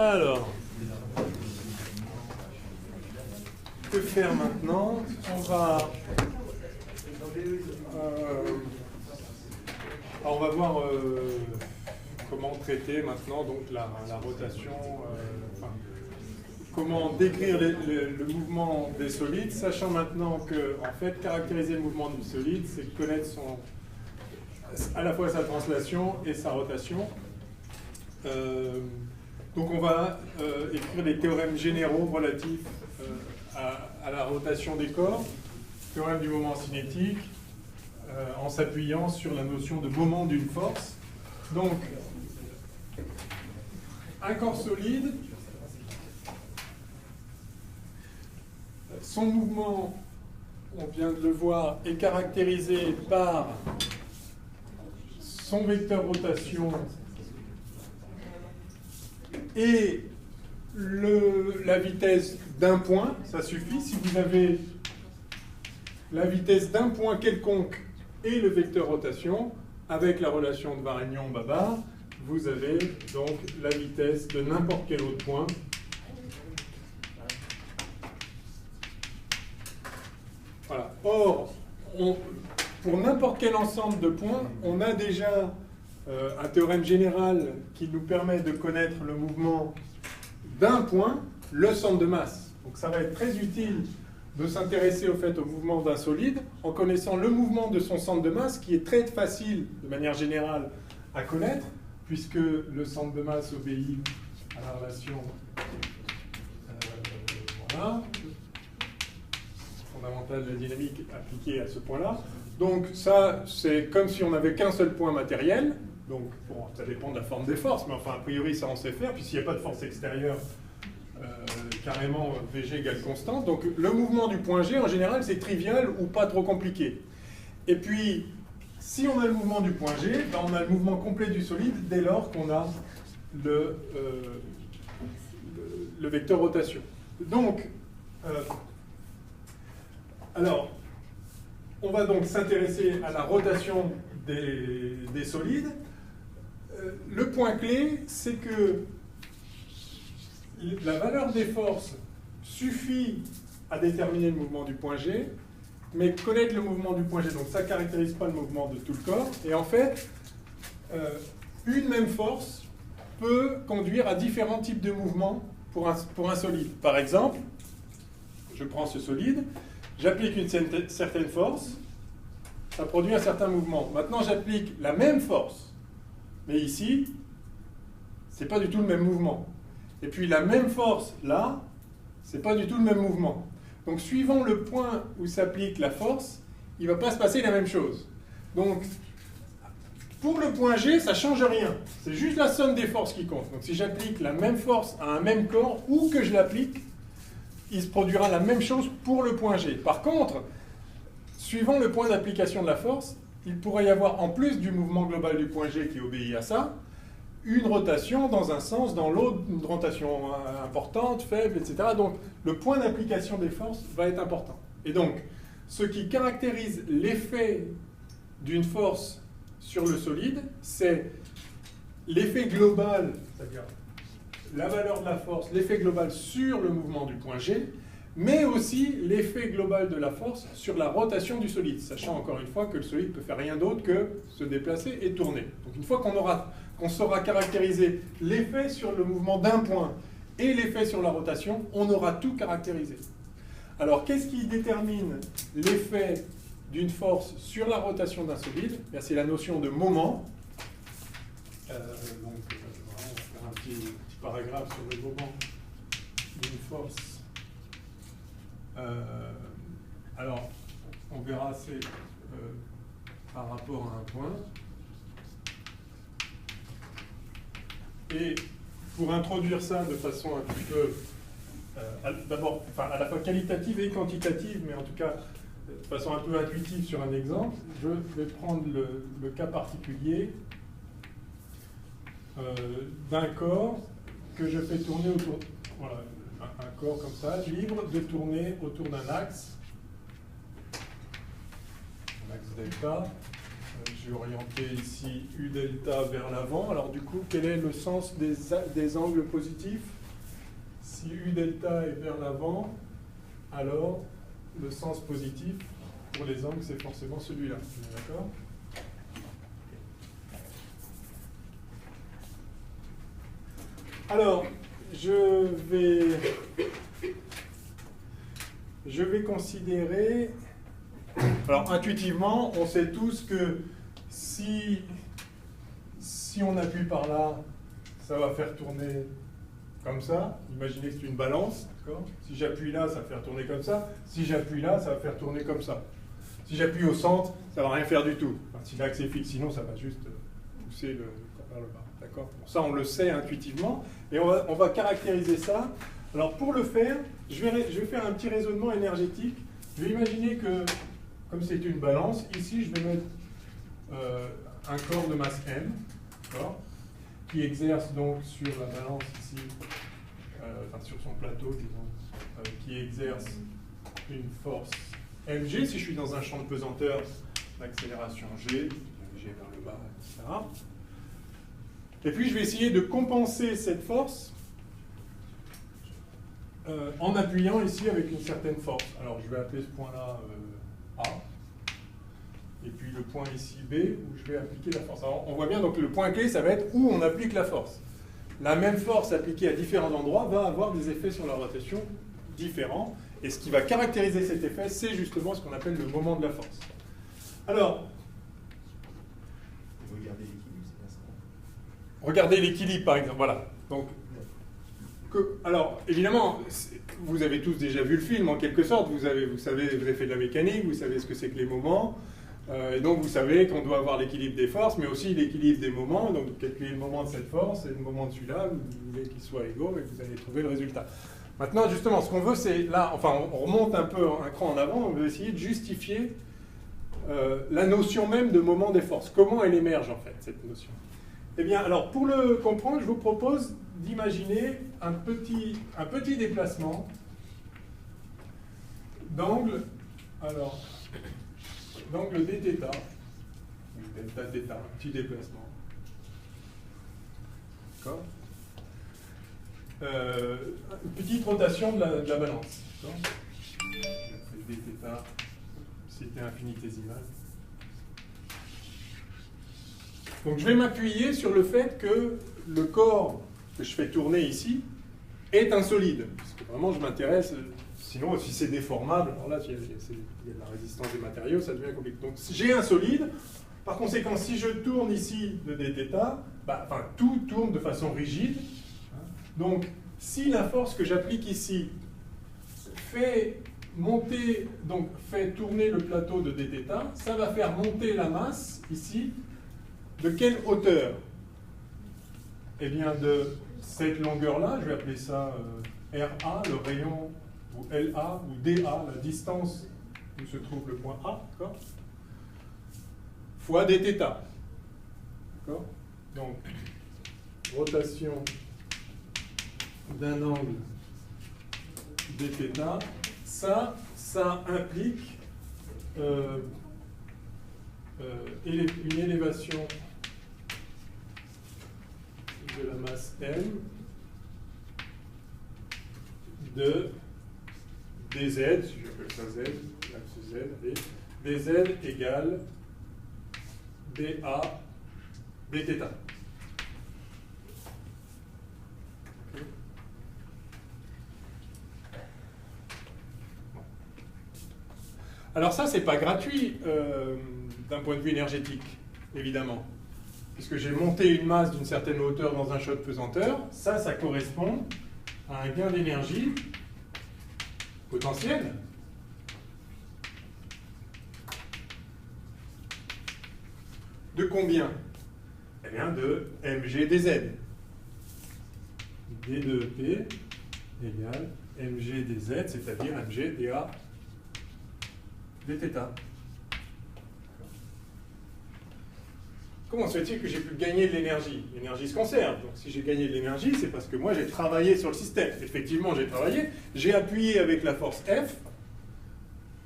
Alors, que faire maintenant? On va voir comment traiter maintenant donc la rotation, comment décrire le mouvement des solides, sachant maintenant que en fait caractériser le mouvement du solide, c'est connaître à la fois sa translation et sa rotation. Donc on va écrire des théorèmes généraux relatifs à la rotation des corps, théorème du moment cinétique, en s'appuyant sur la notion de moment d'une force. Donc, un corps solide, son mouvement, on vient de le voir, est caractérisé par son vecteur rotation et la vitesse d'un point, ça suffit. Si vous avez la vitesse d'un point quelconque et le vecteur rotation, avec la relation de Varignon-Babar, vous avez donc la vitesse de n'importe quel autre point. Voilà. Or, pour n'importe quel ensemble de points, on a déjà un théorème général qui nous permet de connaître le mouvement d'un point, le centre de masse. Donc ça va être très utile de s'intéresser au mouvement d'un solide en connaissant le mouvement de son centre de masse, qui est très facile de manière générale à connaître, puisque le centre de masse obéit à la relation fondamentale de la dynamique appliquée à ce point-là. Donc ça, c'est comme si on n'avait qu'un seul point matériel. Donc bon, ça dépend de la forme des forces, mais enfin a priori ça on sait faire, puis s'il n'y a pas de force extérieure, carrément Vg égale constante. Donc le mouvement du point G, en général, c'est trivial ou pas trop compliqué. Et puis, si on a le mouvement du point G, ben on a le mouvement complet du solide dès lors qu'on a le vecteur rotation. Donc, alors, on va donc s'intéresser à la rotation des solides. Le point clé, c'est que la valeur des forces suffit à déterminer le mouvement du point G, mais connaître le mouvement du point G, donc ça ne caractérise pas le mouvement de tout le corps. Et en fait, une même force peut conduire à différents types de mouvements pour un solide. Par exemple, je prends ce solide, j'applique une certaine force, ça produit un certain mouvement. Maintenant, j'applique la même force, mais ici, ce n'est pas du tout le même mouvement. Et puis la même force, là, ce n'est pas du tout le même mouvement. Donc suivant le point où s'applique la force, il ne va pas se passer la même chose. Donc, pour le point G, ça ne change rien. C'est juste la somme des forces qui compte. Donc si j'applique la même force à un même corps, où que je l'applique, il se produira la même chose pour le point G. Par contre, suivant le point d'application de la force, il pourrait y avoir, en plus du mouvement global du point G qui obéit à ça, une rotation dans un sens, dans l'autre, une rotation importante, faible, etc. Donc, le point d'application des forces va être important. Et donc, ce qui caractérise l'effet d'une force sur le solide, c'est l'effet global, c'est-à-dire la valeur de la force, l'effet global sur le mouvement du point G, mais aussi l'effet global de la force sur la rotation du solide, sachant encore une fois que le solide ne peut faire rien d'autre que se déplacer et tourner. Donc, une fois qu'on saura caractériser l'effet sur le mouvement d'un point et l'effet sur la rotation, on aura tout caractérisé. Alors, qu'est-ce qui détermine l'effet d'une force sur la rotation d'un solide? C'est la notion de moment. Donc, on va faire un petit paragraphe sur le moment d'une force. Alors, on verra, c'est par rapport à un point. Et pour introduire ça de façon un petit peu, d'abord, à la fois qualitative et quantitative, mais en tout cas de façon un peu intuitive sur un exemple, je vais prendre le cas particulier d'un corps que je fais tourner autour, voilà, un corps comme ça, libre de tourner autour d'un axe delta, je vais orienter ici U delta vers l'avant. Alors du coup, quel est le sens des angles positifs? Si U delta est vers l'avant, alors le sens positif pour les angles, c'est forcément celui-là. D'accord? Alors, je vais considérer... Alors, intuitivement, on sait tous que si on appuie par là, ça va faire tourner comme ça. Imaginez que c'est une balance. Si j'appuie là, ça va faire tourner comme ça. Si j'appuie là, ça va faire tourner comme ça. Si j'appuie au centre, ça ne va rien faire du tout. Enfin, si l'axe est fixe, sinon ça va juste pousser le corps vers le bas. D'accord? Bon, ça, on le sait intuitivement. Et on va caractériser ça. Alors, pour le faire, je vais faire un petit raisonnement énergétique. Je vais imaginer que, comme c'est une balance, ici, je vais mettre un corps de masse M, qui exerce donc sur la balance ici, enfin sur son plateau, disons, qui exerce une force mg. Si je suis dans un champ de pesanteur, l'accélération g vers le bas, etc. Et puis je vais essayer de compenser cette force en appuyant ici avec une certaine force. Alors je vais appeler ce point-là A. Et puis le point ici B, où je vais appliquer la force. Alors on voit bien, donc le point clé, ça va être où on applique la force. La même force appliquée à différents endroits va avoir des effets sur la rotation différents. Et ce qui va caractériser cet effet, c'est justement ce qu'on appelle le moment de la force. Alors, regardez l'équilibre, c'est bien ça. Regardez l'équilibre, par exemple. Voilà. Donc, alors, évidemment, vous avez tous déjà vu le film, en quelque sorte. Vous avez fait de la mécanique, vous savez ce que c'est que les moments. Et donc, vous savez qu'on doit avoir l'équilibre des forces, mais aussi l'équilibre des moments. Donc, calculer le moment de cette force et le moment de celui-là. Vous voulez qu'ils soient égaux et vous allez trouver le résultat. Maintenant, justement, ce qu'on veut, c'est là, enfin, on remonte un peu un cran en avant, on veut essayer de justifier la notion même de moment des forces. Comment elle émerge, en fait, cette notion? Eh bien, alors, pour le comprendre, je vous propose d'imaginer un petit déplacement d'angle, alors, d'angle dθ, delta θ, un petit déplacement. D'accord? Une petite rotation de la balance. Dθ, c'était infinitésimal. Donc je vais m'appuyer sur le fait que le corps que je fais tourner ici est un solide. Parce que vraiment je m'intéresse, sinon si c'est déformable, alors là il y a de la résistance des matériaux, ça devient compliqué. Donc j'ai un solide, par conséquent si je tourne ici de dθ, enfin, tout tourne de façon rigide. Donc, si la force que j'applique ici fait tourner le plateau de dθ, ça va faire monter la masse ici. De quelle hauteur? Eh bien, de cette longueur-là, je vais appeler ça RA, le rayon, ou LA, ou DA, la distance où se trouve le point A, d'accord, fois dθ. D'accord? Donc, rotation d'un angle dθ, ça implique une élévation de la masse M de dz, si j'appelle ça z, l'axe z, allez, dz égale dA dθ. Alors ça, c'est pas gratuit d'un point de vue énergétique, évidemment. Puisque j'ai monté une masse d'une certaine hauteur dans un champ de pesanteur, ça correspond à un gain d'énergie potentiel. De combien? Eh bien, de mg dz. d de p égale mg dz, c'est-à-dire mg dA dθ. Comment se fait-il que j'ai pu gagner de l'énergie? L'énergie se conserve. Donc si j'ai gagné de l'énergie, c'est parce que moi j'ai travaillé sur le système. Effectivement, j'ai travaillé, j'ai appuyé avec la force F,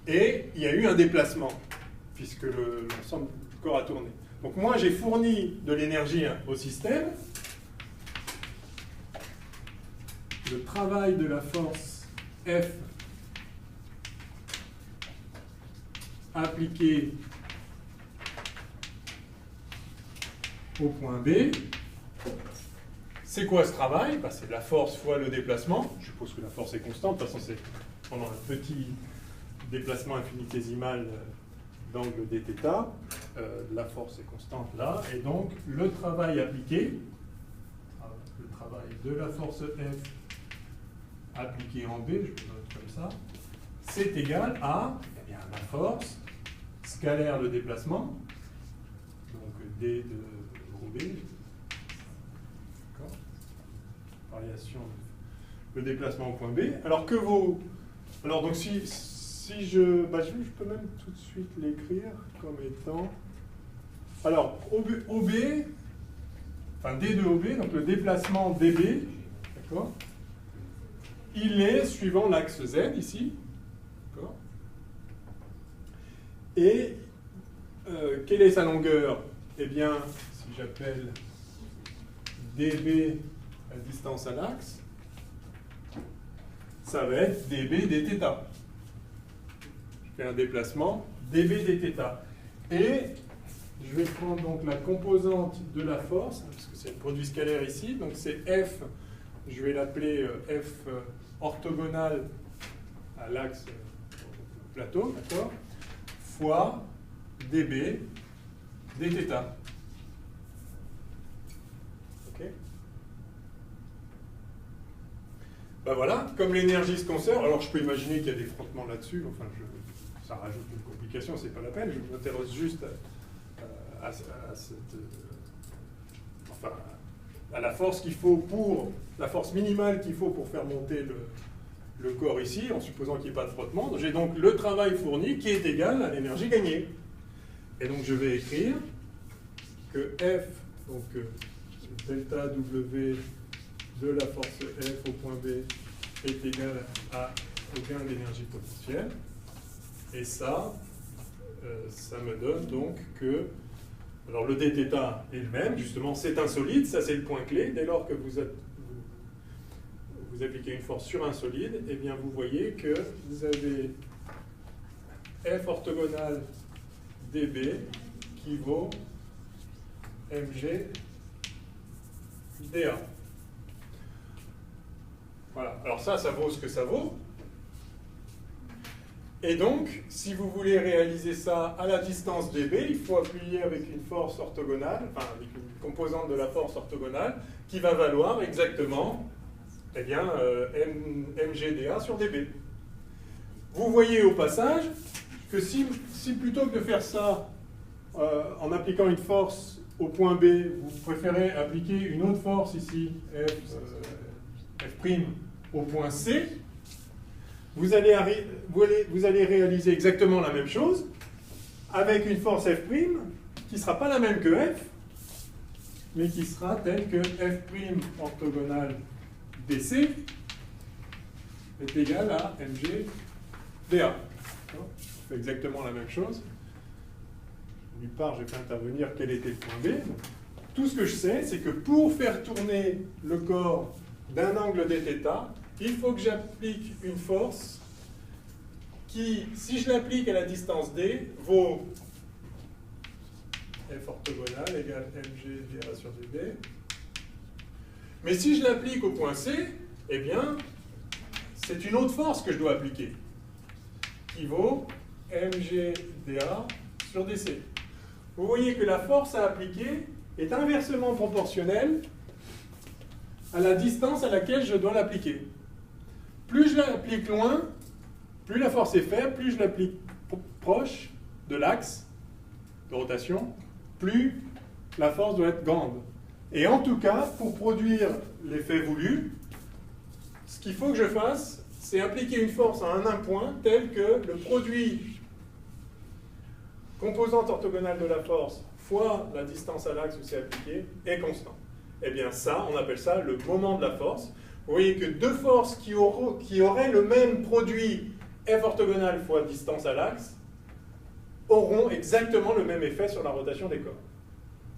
et il y a eu un déplacement, puisque l'ensemble du corps à tourner. Donc moi, j'ai fourni de l'énergie au système. Le travail de la force F appliqué au point B. C'est quoi ce travail? C'est la force fois le déplacement. Je suppose que la force est constante. De toute façon, c'est pendant un petit déplacement infinitésimal d'angle dθ. La force est constante là. Et donc, le travail appliqué, le travail de la force F appliqué en B, je peux le noter comme ça, c'est égal à la force scalaire de déplacement, donc d de ρb, variation le déplacement au point B. Alors que vaut... Alors donc si je peux même tout de suite l'écrire comme étant... Alors OB, enfin d de OB, donc le déplacement dB, d'accord, il est suivant l'axe Z ici, d'accord. Et quelle est sa longueur? Eh bien, si j'appelle dB la distance à l'axe, ça va être dB dθ. Je fais un déplacement dB dθ. Et je vais prendre donc la composante de la force, parce que c'est le produit scalaire ici, donc c'est F, je vais l'appeler F orthogonal à l'axe plateau, d'accord, fois dB dθ. Ok. Voilà, comme l'énergie se conserve, alors je peux imaginer qu'il y a des frottements là-dessus, enfin ça rajoute une complication, c'est pas la peine, je m'intéresse juste à la force qu'il faut pour, la force minimale qu'il faut pour faire monter le corps ici, en supposant qu'il n'y ait pas de frottement. J'ai donc le travail fourni qui est égal à l'énergie gagnée. Et donc je vais écrire que F, donc delta W de la force F au point B est égal au gain d'énergie potentielle. Et ça me donne donc que, alors le dθ est le même, justement c'est un solide, ça c'est le point clé. Dès lors que vous appliquez une force sur un solide, eh bien vous voyez que vous avez F orthogonal dB qui vaut mg dA. Voilà, alors ça vaut ce que ça vaut. Et donc, si vous voulez réaliser ça à la distance dB, il faut appuyer avec une force orthogonale, enfin avec une composante de la force orthogonale, qui va valoir exactement mgdA sur dB. Vous voyez au passage que si plutôt que de faire ça en appliquant une force au point B, vous préférez appliquer une autre force ici, F' au point C, vous allez réaliser exactement la même chose avec une force F' qui ne sera pas la même que F, mais qui sera telle que F' orthogonal DC est égal à mg dA. Je fais exactement la même chose. Nulle part, je vais pas intervenir quel était le point B. Tout ce que je sais, c'est que pour faire tourner le corps d'un angle dθ, il faut que j'applique une force qui, si je l'applique à la distance d, vaut F orthogonal égale mg dA sur dB. Mais si je l'applique au point C, eh bien, c'est une autre force que je dois appliquer, qui vaut mg dA sur dC. Vous voyez que la force à appliquer est inversement proportionnelle à la distance à laquelle je dois l'appliquer. Plus je l'applique loin, plus la force est faible, plus je l'applique proche de l'axe de rotation, plus la force doit être grande. Et en tout cas, pour produire l'effet voulu, ce qu'il faut que je fasse, c'est appliquer une force à un point tel que le produit composante orthogonale de la force fois la distance à l'axe où c'est appliqué est constant. Eh bien ça, on appelle ça le moment de la force. Vous voyez que deux forces qui auraient le même produit F orthogonal fois distance à l'axe auront exactement le même effet sur la rotation des corps.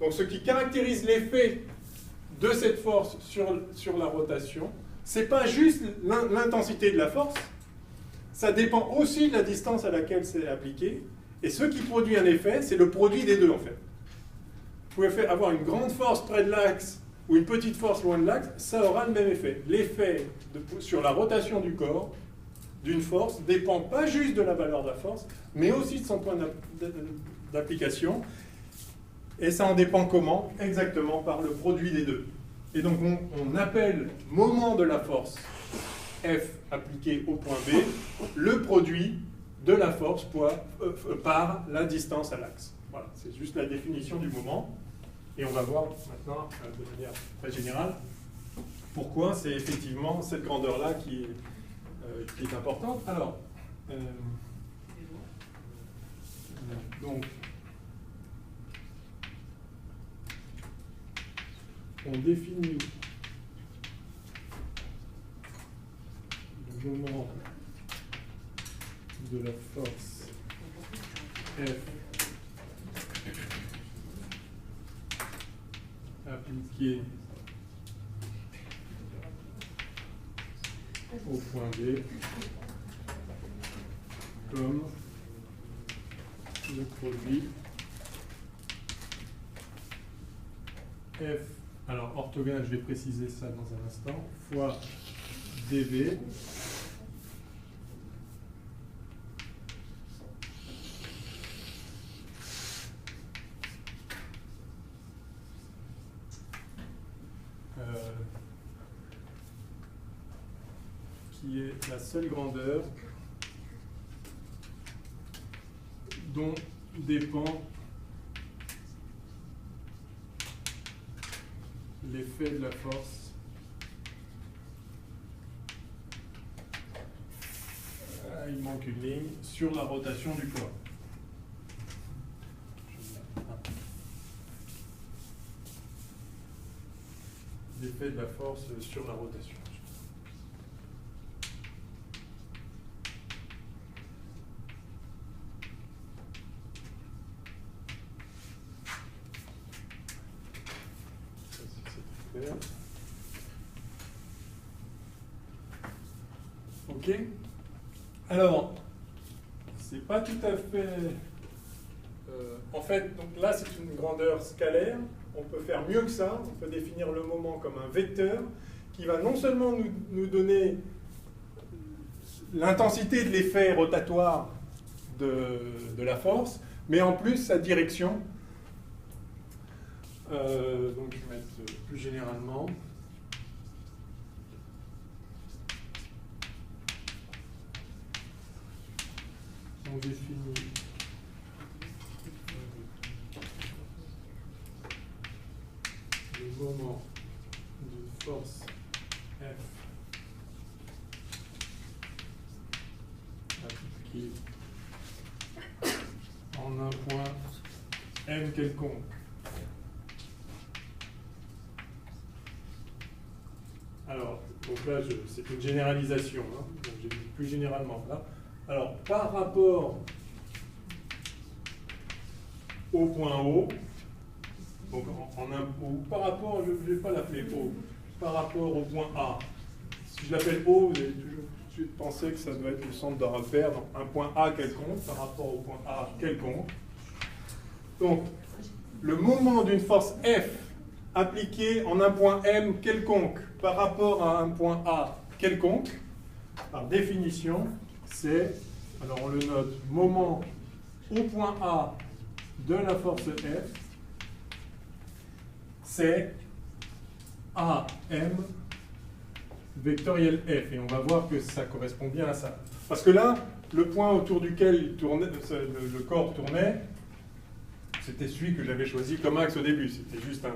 Donc ce qui caractérise l'effet de cette force sur la rotation, ce n'est pas juste l'intensité de la force, ça dépend aussi de la distance à laquelle c'est appliqué, et ce qui produit un effet, c'est le produit des deux en fait. Vous pouvez avoir une grande force près de l'axe ou une petite force loin de l'axe, ça aura le même effet. L'effet sur la rotation du corps d'une force dépend pas juste de la valeur de la force, mais aussi de son point d'application. Et ça en dépend comment? Exactement par le produit des deux. Et donc on appelle moment de la force F appliqué au point B le produit de la force par la distance à l'axe. Voilà, c'est juste la définition du moment. Et on va voir maintenant, de manière très générale, pourquoi c'est effectivement cette grandeur-là qui est importante. Alors, donc, on définit le moment de la force F appliquée au point B comme le produit F, alors orthogonal, je vais préciser ça dans un instant, fois dV qui est la seule grandeur dont dépend l'effet de la force il manque une ligne sur la rotation du corps. L'effet de la force sur la rotation. Ok. Alors, c'est pas tout à fait. En fait, donc là, c'est une grandeur scalaire. On peut faire mieux que ça. On peut définir le moment comme un vecteur qui va non seulement nous donner l'intensité de l'effet rotatoire de la force, mais en plus sa direction. Donc, je vais mettre plus généralement. On définit le moment de force F appliqué en un point M quelconque. Alors, donc là, c'est une généralisation, hein, donc j'ai dit plus généralement là. Alors, par rapport au point O, donc ou par rapport, je ne vais pas l'appeler O, par rapport au point A. Si je l'appelle O, vous allez toujours tout de suite penser que ça doit être le centre d'un repère, donc un point A quelconque, par rapport au point A quelconque. Donc, le moment d'une force F appliquée en un point M quelconque par rapport à un point A quelconque, par définition, c'est, alors on le note, moment au point A de la force F, c'est AM vectoriel F. Et on va voir que ça correspond bien à ça. Parce que là, le point autour duquel le corps tournait, c'était celui que j'avais choisi comme axe au début. C'était juste un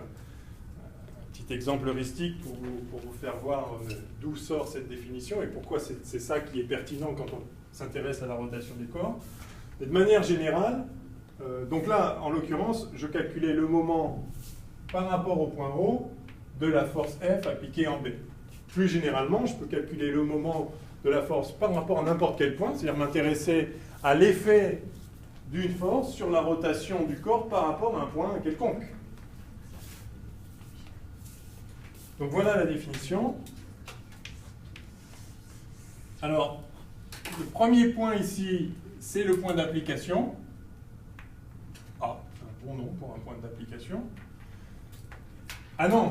petit exemple heuristique pour vous faire voir d'où sort cette définition et pourquoi c'est ça qui est pertinent quand on s'intéresse à la rotation des corps. Et de manière générale, donc là, en l'occurrence, je calculais le moment par rapport au point O de la force F appliquée en B. Plus généralement, je peux calculer le moment de la force par rapport à n'importe quel point, c'est-à-dire m'intéresser à l'effet d'une force sur la rotation du corps par rapport à un point quelconque. Donc voilà la définition. Alors, le premier point ici, c'est le point d'application. Ah, c'est un bon nom pour un point d'application. Ah non,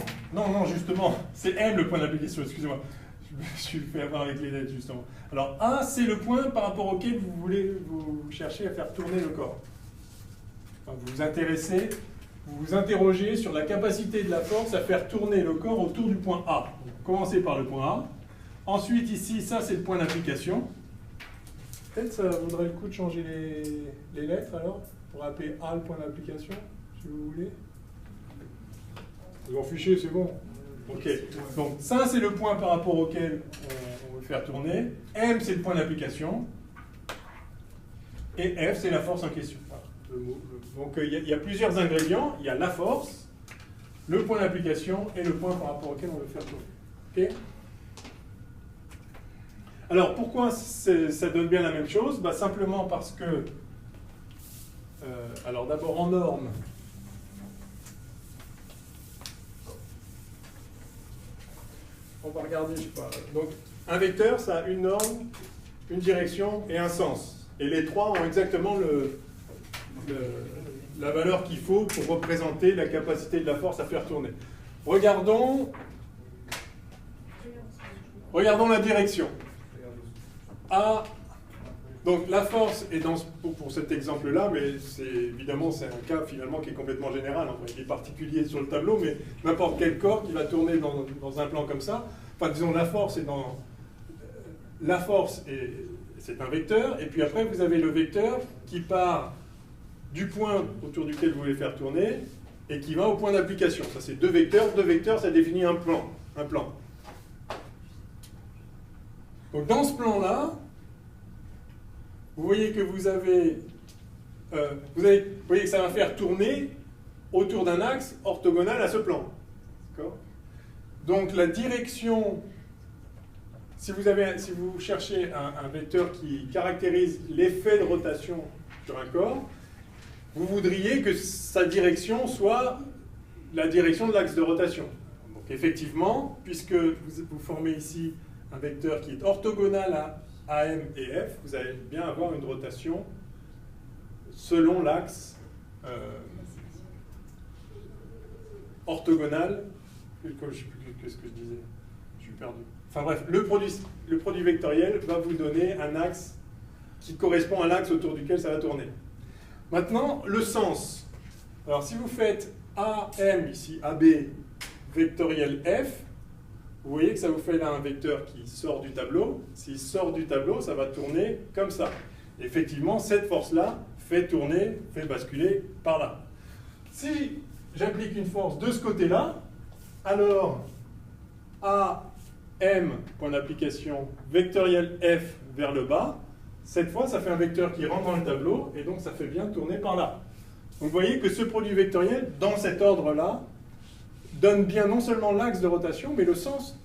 justement, c'est M le point d'application, excusez-moi. Je me suis fait avoir avec les lettres, justement. Alors, A, c'est le point par rapport auquel vous cherchez à faire tourner le corps. Enfin, vous vous interrogez sur la capacité de la force à faire tourner le corps autour du point A. Donc, commencez par le point A. Ensuite, ici, ça, c'est le point d'application. Peut-être ça vaudrait le coup de changer les lettres, alors, pour appeler A le point d'application, si vous voulez. Vous en fichez, c'est bon. Ok. Donc, ça, c'est le point par rapport auquel on veut faire tourner. M, c'est le point d'application. Et F, c'est la force en question. Voilà. Donc, il y a plusieurs ingrédients. Il y a la force, le point d'application et le point par rapport auquel on veut faire tourner. Ok ? Alors, pourquoi ça donne bien la même chose? Simplement parce que, alors d'abord en norme, on va regarder, je sais pas. Donc, un vecteur, ça a une norme, une direction et un sens. Et les trois ont exactement la valeur qu'il faut pour représenter la capacité de la force à faire tourner. Regardons la direction. A, donc la force est pour cet exemple-là, mais évidemment c'est un cas finalement qui est complètement général. Enfin, il est particulier sur le tableau, mais n'importe quel corps qui va tourner dans un plan comme ça, enfin disons la force c'est un vecteur, et puis après vous avez le vecteur qui part du point autour duquel vous voulez faire tourner et qui va au point d'application. Ça c'est deux vecteurs, ça définit un plan. Donc dans ce plan-là, vous voyez que vous voyez que ça va faire tourner autour d'un axe orthogonal à ce plan. Donc la direction, si vous cherchez un vecteur qui caractérise l'effet de rotation sur un corps, vous voudriez que sa direction soit la direction de l'axe de rotation. Donc effectivement, puisque vous formez ici un vecteur qui est orthogonal à AM et F, vous allez bien avoir une rotation selon l'axe orthogonal. Qu'est-ce que je disais? Je suis perdu. Enfin bref, le produit vectoriel va vous donner un axe qui correspond à l'axe autour duquel ça va tourner. Maintenant, le sens. Alors si vous faites AM, ici AB, vectoriel F, vous voyez que ça vous fait là un vecteur qui sort du tableau. S'il sort du tableau, ça va tourner comme ça. Et effectivement, cette force-là fait basculer par là. Si j'applique une force de ce côté-là, alors AM, point d'application, vectoriel F vers le bas, cette fois, ça fait un vecteur qui rentre dans le tableau, et donc ça fait bien tourner par là. Donc vous voyez que ce produit vectoriel, dans cet ordre-là, donne bien non seulement l'axe de rotation, mais le sens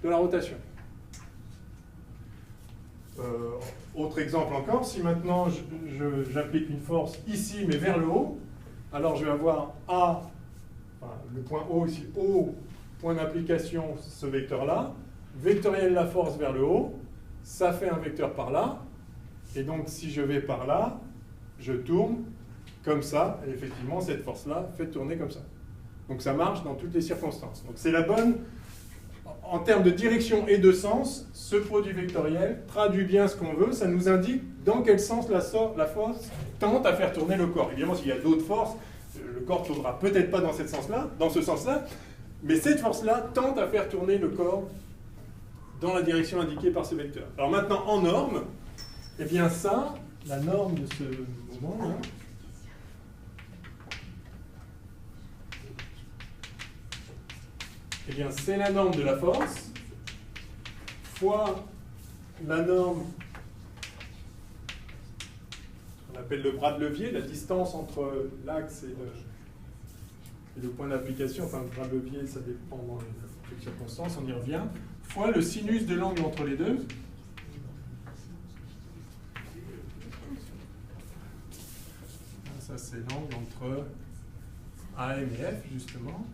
de la rotation. Autre exemple encore, si maintenant j'applique une force ici, mais vers le haut, alors je vais avoir le point O ici, O, point d'application, ce vecteur-là, vectoriel la force vers le haut, ça fait un vecteur par là, et donc si je vais par là, je tourne comme ça, et effectivement cette force-là fait tourner comme ça. Donc ça marche dans toutes les circonstances. Donc c'est la bonne, en termes de direction et de sens, ce produit vectoriel traduit bien ce qu'on veut, ça nous indique dans quel sens la force tente à faire tourner le corps. Évidemment, s'il y a d'autres forces, le corps ne tournera peut-être pas dans ce sens-là, mais cette force-là tente à faire tourner le corps dans la direction indiquée par ce vecteur. Alors maintenant, en norme, eh bien ça, la norme de ce moment-là, eh bien, c'est la norme de la force fois la norme qu'on appelle le bras de levier, la distance entre l'axe et le point d'application. Enfin, le bras de levier, ça dépend dans les circonstances, on y revient, fois le sinus de l'angle entre les deux. c'est l'angle entre AM et F, justement.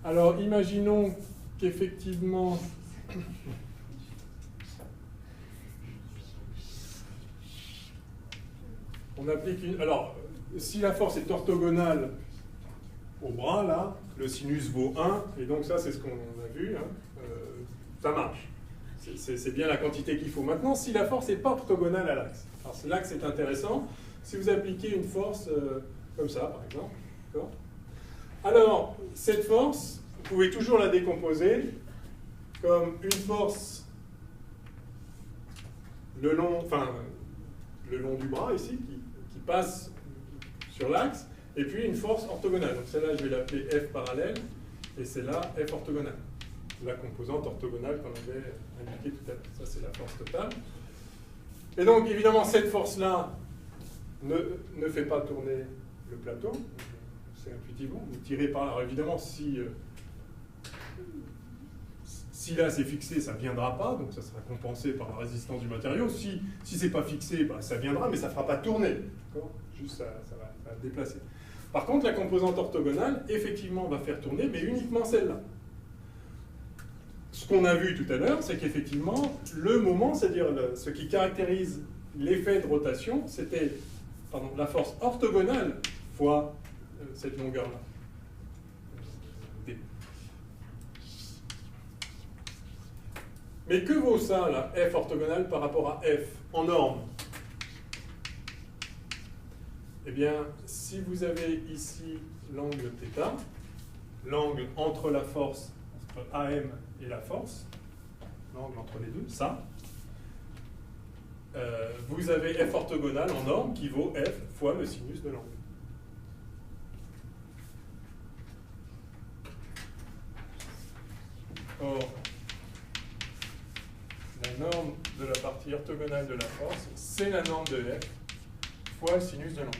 Alors, imaginons qu'effectivement, on applique une... Alors, si la force est orthogonale au bras, là, le sinus vaut 1, et donc ça, c'est ce qu'on a vu, hein, ça marche. C'est bien la quantité qu'il faut. Maintenant, si la force n'est pas orthogonale à l'axe, alors l'axe est intéressant, si vous appliquez une force comme ça, par exemple, d'accord ? Alors, cette force, vous pouvez toujours la décomposer comme une force le long du bras, ici, qui passe sur l'axe, et puis une force orthogonale. Donc celle-là, je vais l'appeler F parallèle, et celle-là, F orthogonale. La composante orthogonale qu'on avait indiquée tout à l'heure. Ça, c'est la force totale. Et donc, évidemment, cette force-là ne fait pas tourner le plateau. C'est intuitivement. Vous tirez par là. Alors, évidemment, si là c'est fixé, ça ne viendra pas, donc ça sera compensé par la résistance du matériau. Si ce n'est pas fixé, bah, ça viendra, mais ça ne fera pas tourner. Juste ça va déplacer. Par contre, la composante orthogonale, effectivement, va faire tourner, mais uniquement celle-là. Ce qu'on a vu tout à l'heure, c'est qu'effectivement, le moment, c'est-à-dire ce qui caractérise l'effet de rotation, c'était la force orthogonale fois cette longueur-là. Mais que vaut ça, là, F orthogonale par rapport à F, en norme? Eh bien, si vous avez ici l'angle θ, l'angle entre la force, entre AM et la force, l'angle entre les deux, ça, vous avez F orthogonale en norme qui vaut F fois le sinus de l'angle. Or, la norme de la partie orthogonale de la force, c'est la norme de F fois le sinus de l'angle.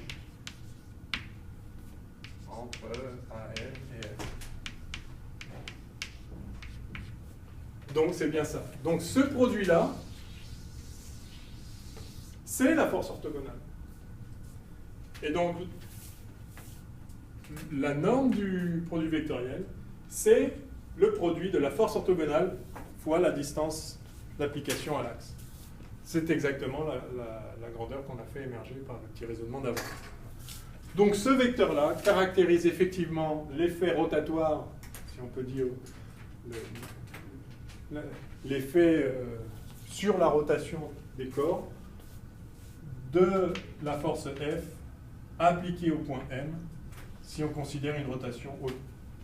Entre AM et F. Donc c'est bien ça. Donc ce produit-là, c'est la force orthogonale. Et donc, la norme du produit vectoriel, c'est le produit de la force orthogonale fois la distance d'application à l'axe. C'est exactement la grandeur qu'on a fait émerger par le petit raisonnement d'avant. Donc ce vecteur-là caractérise effectivement l'effet rotatoire, si on peut dire, l'effet sur la rotation des corps de la force F appliquée au point M si on considère une rotation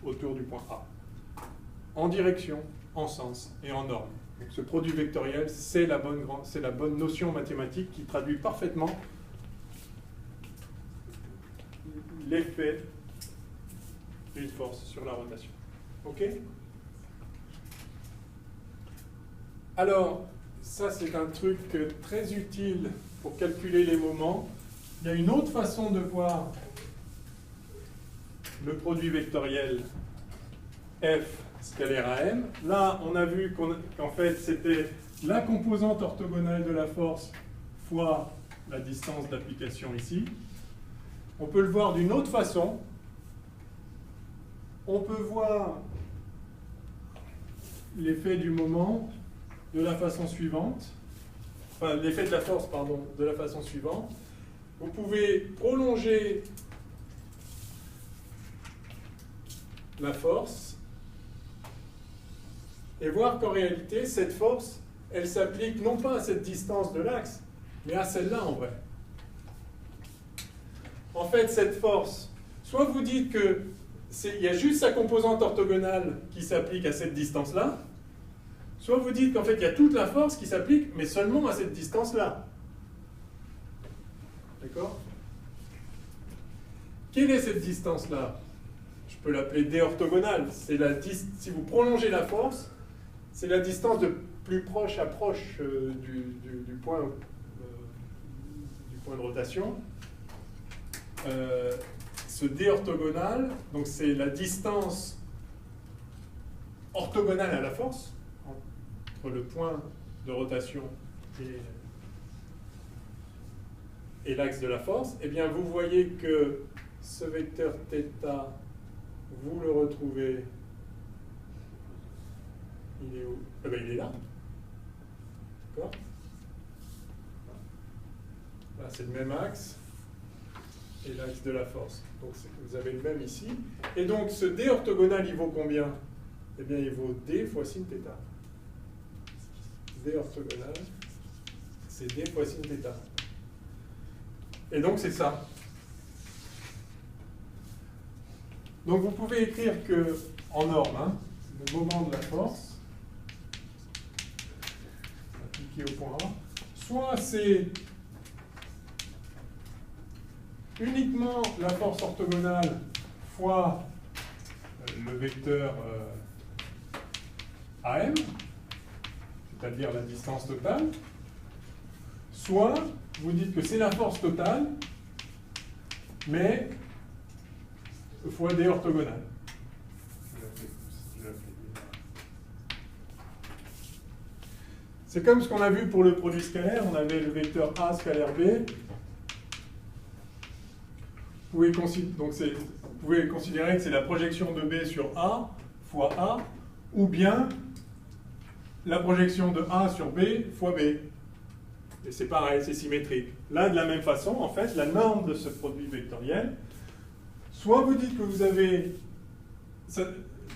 autour du point A. En direction, en sens et en norme. Donc ce produit vectoriel, c'est la bonne notion mathématique qui traduit parfaitement l'effet d'une force sur la rotation. OK? Alors, ça c'est un truc très utile pour calculer les moments. Il y a une autre façon de voir le produit vectoriel F scalaire à M. Là, on a vu qu'en fait, c'était la composante orthogonale de la force fois la distance d'application ici. On peut le voir d'une autre façon. On peut voir l'effet du moment de la façon suivante. Enfin, l'effet de la force, pardon, de la façon suivante. Vous pouvez prolonger la force et voir qu'en réalité, cette force, elle s'applique non pas à cette distance de l'axe, mais à celle-là en vrai. En fait, cette force, soit vous dites qu'il y a juste sa composante orthogonale qui s'applique à cette distance-là, soit vous dites qu'en fait, il y a toute la force qui s'applique, mais seulement à cette distance-là. D'accord? Quelle est cette distance-là? Je peux l'appeler D orthogonale. Si vous prolongez la force, c'est la distance de plus proche à proche du point de rotation. Ce D orthogonal, donc c'est la distance orthogonale à la force, entre le point de rotation et l'axe de la force, eh bien vous voyez que ce vecteur θ, vous le retrouvez, il est où? Eh bien, il est là. D'accord? Là, c'est le même axe et l'axe de la force. Donc vous avez le même ici. Et donc ce D orthogonal, il vaut combien? Eh bien, il vaut D fois sin θ. D orthogonal, c'est D fois sin θ. Et donc c'est ça. Donc vous pouvez écrire que, en norme, hein, le moment de la force, appliqué au point A, soit c'est uniquement la force orthogonale fois le vecteur AM, c'est-à-dire la distance totale, soit vous dites que c'est la force totale, mais fois D orthogonale. C'est comme ce qu'on a vu pour le produit scalaire, on avait le vecteur A scalaire B. Vous pouvez considérer que c'est la projection de B sur A fois A, ou bien la projection de A sur B fois B. Et c'est pareil, c'est symétrique. Là, de la même façon, en fait, la norme de ce produit vectoriel, soit vous dites que vous avez,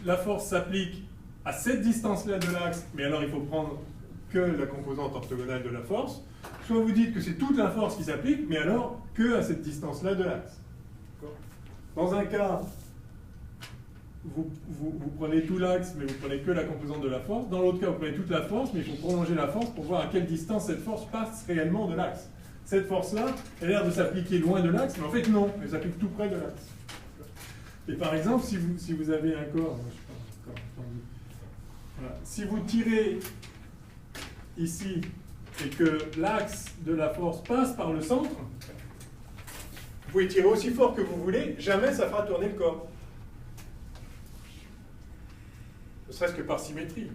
la force s'applique à cette distance-là de l'axe, mais alors il faut prendre que la composante orthogonale de la force, soit vous dites que c'est toute la force qui s'applique, mais alors que à cette distance-là de l'axe. Dans un cas, vous prenez tout l'axe, mais vous prenez que la composante de la force. Dans l'autre cas, vous prenez toute la force, mais il faut prolonger la force pour voir à quelle distance cette force passe réellement de l'axe. Cette force-là, elle a l'air de s'appliquer loin de l'axe, mais en fait non, elle s'applique tout près de l'axe. Et par exemple, si vous avez un corps, voilà, si vous tirez ici et que l'axe de la force passe par le centre, vous pouvez tirer aussi fort que vous voulez, jamais ça fera tourner le corps. Ne serait-ce que par symétrie.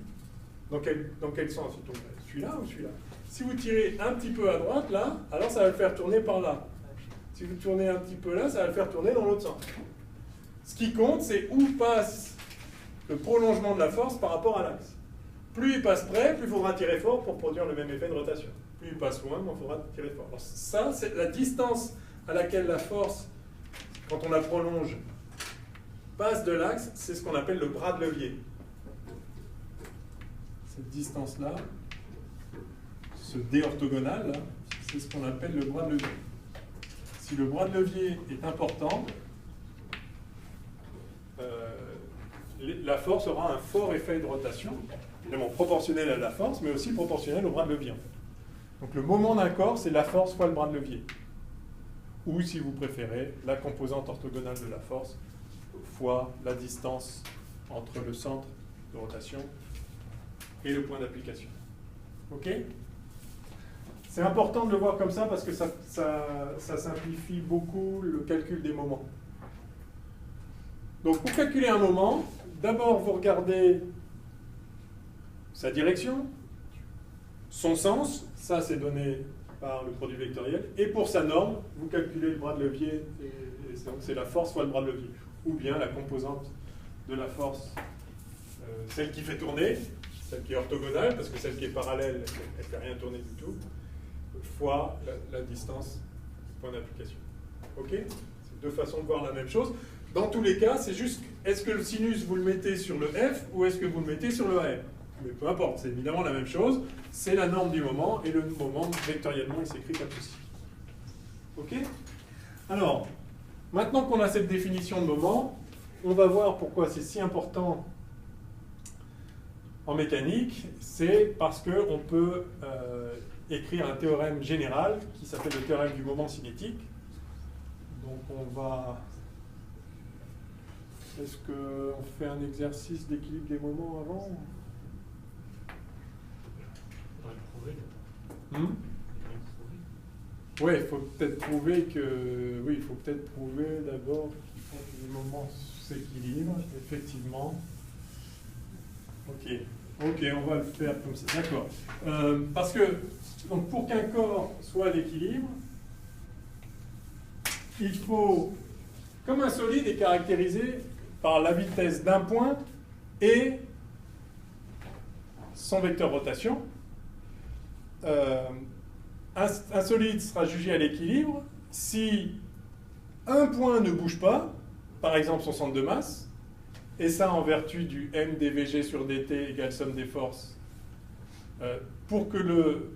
Dans quel sens il tourne? Celui-là ou celui-là? Si vous tirez un petit peu à droite, là, alors ça va le faire tourner par là. Si vous tournez un petit peu là, ça va le faire tourner dans l'autre sens. Ce qui compte, c'est où passe le prolongement de la force par rapport à l'axe. Plus il passe près, plus il faudra tirer fort pour produire le même effet de rotation. Plus il passe loin, moins il faudra tirer fort. Alors ça, c'est la distance à laquelle la force, quand on la prolonge, passe de l'axe, c'est ce qu'on appelle le bras de levier. Cette distance-là, ce D orthogonal, c'est ce qu'on appelle le bras de levier. Si le bras de levier est important, la force aura un fort effet de rotation, évidemment proportionnel à la force, mais aussi proportionnel au bras de levier. En fait. Donc le moment d'un corps, c'est la force fois le bras de levier. Ou, si vous préférez, la composante orthogonale de la force fois la distance entre le centre de rotation et le point d'application. OK? C'est important de le voir comme ça parce que ça simplifie beaucoup le calcul des moments. Donc pour calculer un moment, d'abord vous regardez sa direction, son sens, ça c'est donné par le produit vectoriel, et pour sa norme, vous calculez le bras de levier, et donc c'est la force fois le bras de levier, ou bien la composante de la force, celle qui fait tourner, celle qui est orthogonale, parce que celle qui est parallèle, elle ne fait rien tourner du tout, fois la distance du point d'application. Ok? C'est deux façons de voir la même chose. Dans tous les cas, c'est juste, est-ce que le sinus, vous le mettez sur le F, ou est-ce que vous le mettez sur le AM? Mais peu importe, c'est évidemment la même chose. C'est la norme du moment, et le moment, vectoriellement, il s'écrit comme ceci. Ok? Alors, maintenant qu'on a cette définition de moment, on va voir pourquoi c'est si important en mécanique. C'est parce qu'on peut écrire un théorème général qui s'appelle le théorème du moment cinétique. Donc on va... Est-ce qu'on fait un exercice d'équilibre des moments avant? Oui, il faut peut-être prouver que... Oui, il faut peut-être prouver d'abord qu'il faut que les moments s'équilibrent, effectivement. Ok. Ok, on va le faire comme ça, d'accord. Parce que donc pour qu'un corps soit à l'équilibre, il faut, comme un solide est caractérisé par la vitesse d'un point et son vecteur rotation, un solide sera jugé à l'équilibre si un point ne bouge pas, par exemple son centre de masse, et ça en vertu du m dvg sur dt égale somme des forces. Pour que le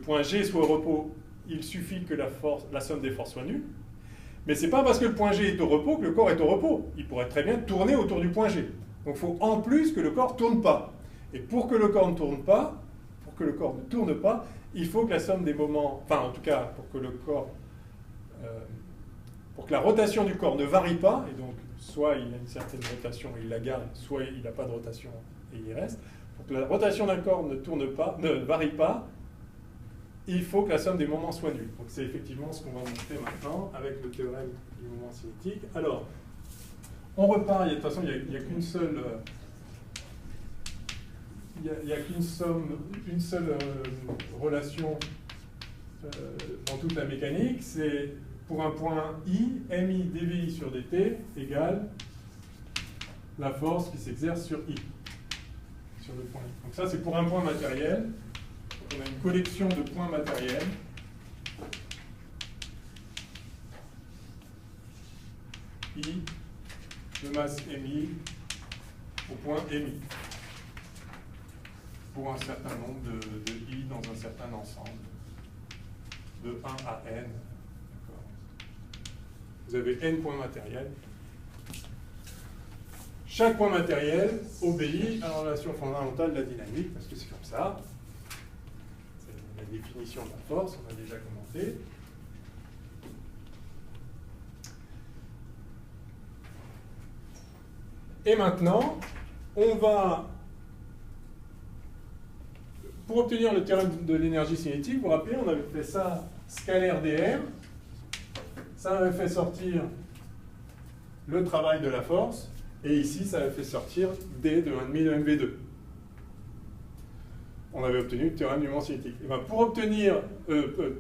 point G soit au repos, il suffit que la somme des forces soit nulle. Mais ce n'est pas parce que le point G est au repos que le corps est au repos. Il pourrait très bien tourner autour du point G. Donc il faut en plus que le corps ne tourne pas. Et pour que le corps ne tourne pas, il faut que la somme des moments, enfin en tout cas pour que le corps, pour que la rotation du corps ne varie pas, et donc soit il a une certaine rotation et il la garde, soit il n'a pas de rotation et il y reste. Pour que la rotation d'un corps ne varie pas, il faut que la somme des moments soit nulle. Donc c'est effectivement ce qu'on va montrer maintenant avec le théorème du moment cinétique. Alors, on repart, de toute façon, il n'y a qu'une seule... Il n'y a qu'une seule relation dans toute la mécanique, c'est pour un point I, mi dvi sur dt égale la force qui s'exerce sur I, sur le point I. Donc ça, c'est pour un point matériel. On a une collection de points matériels. I de masse mi au point mi. Pour un certain nombre de I dans un certain ensemble, de 1 à n. Vous avez n points matériels. Chaque point matériel obéit à la relation fondamentale de la dynamique, parce que c'est comme ça. C'est la définition de la force, on a déjà commenté. Et maintenant, on va... Pour obtenir le théorème de l'énergie cinétique, vous vous rappelez, on avait fait ça scalaire dr. Ça avait fait sortir le travail de la force. Et ici, ça avait fait sortir d de 1,5 de mv2. On avait obtenu le théorème du moment cinétique. Et bien, pour obtenir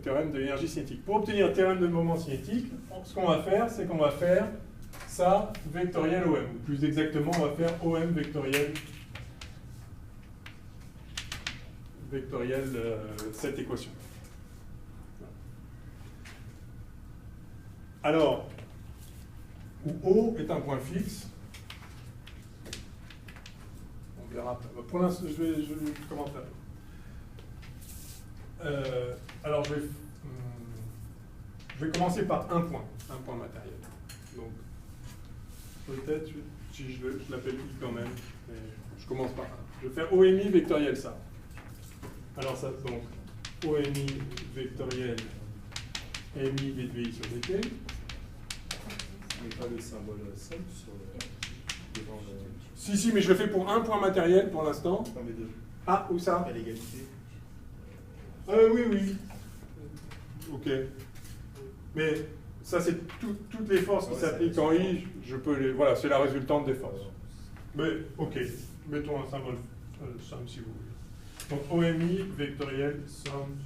théorème de l'énergie cinétique, pour obtenir le théorème de moment cinétique, ce qu'on va faire, c'est qu'on va faire ça vectoriel OM. Ou plus exactement, on va faire OM vectoriel cette équation. Alors, où O est un point fixe, on verra. Pour l'instant, je vais commenter un peu. Alors, je vais commencer par un point matériel. Donc, peut-être, si je l'appelle I quand même, mais je commence par un. Je vais faire OMI vectoriel ça. Alors ça, donc, OMI vectoriel mi dvi sur dt. Il n'y a pas de symbole somme devant le... Si, mais je le fais pour un point matériel pour l'instant. Non, mais deux. Ah, où ça? À l'égalité. Oui. Ok. Mais ça, c'est toutes les forces qui s'appliquent en I, je peux les... Voilà, c'est la résultante des forces. Mais, ok, mettons un symbole somme si vous voulez. Donc, OMI vectoriel somme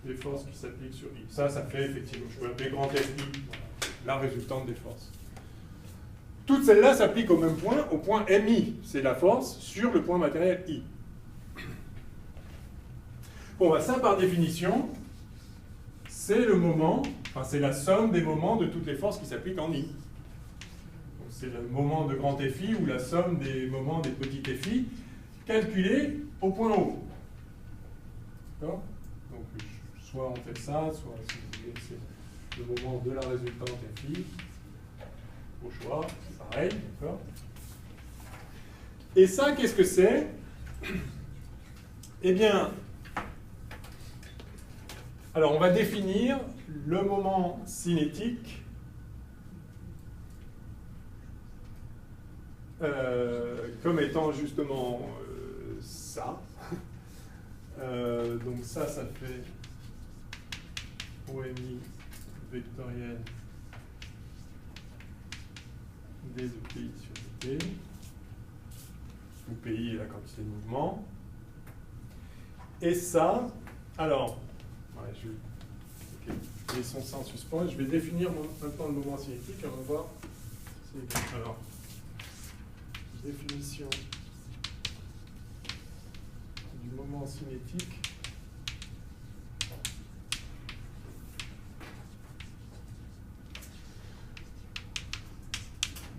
des forces qui s'appliquent sur I. Ça fait effectivement, je peux appeler grand FI, la résultante des forces. Toutes celles-là s'appliquent au même point, au point MI. C'est la force sur le point matériel I. Bon, ça par définition, c'est le moment, enfin c'est la somme des moments de toutes les forces qui s'appliquent en I. C'est le moment de grand FI ou la somme des moments des petits FI calculés au point O. D'accord? Donc, soit on fait ça, soit si vous voulez, c'est le moment de la résultante FI. Au choix, c'est pareil, d'accord? Et ça, qu'est-ce que c'est? Eh bien, alors on va définir le moment cinétique comme étant justement ça. Donc ça fait OMI vectoriel d de pi sur dt. où PI est la quantité de mouvement. Et ça, alors, ouais, laissons ça en suspens. Je vais définir maintenant le mouvement cinétique et on va voir. Alors, définition du moment cinétique.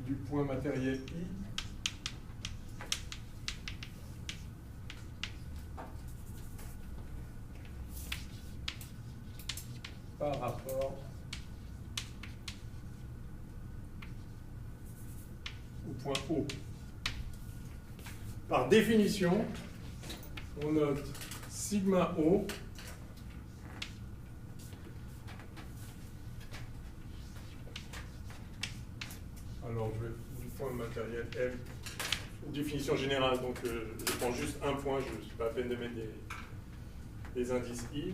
Du point matériel I par rapport au point O. Par définition, on note sigma O alors je vais du point matériel M, définition générale, donc je prends juste un point, je ne suis pas à peine de mettre des indices I.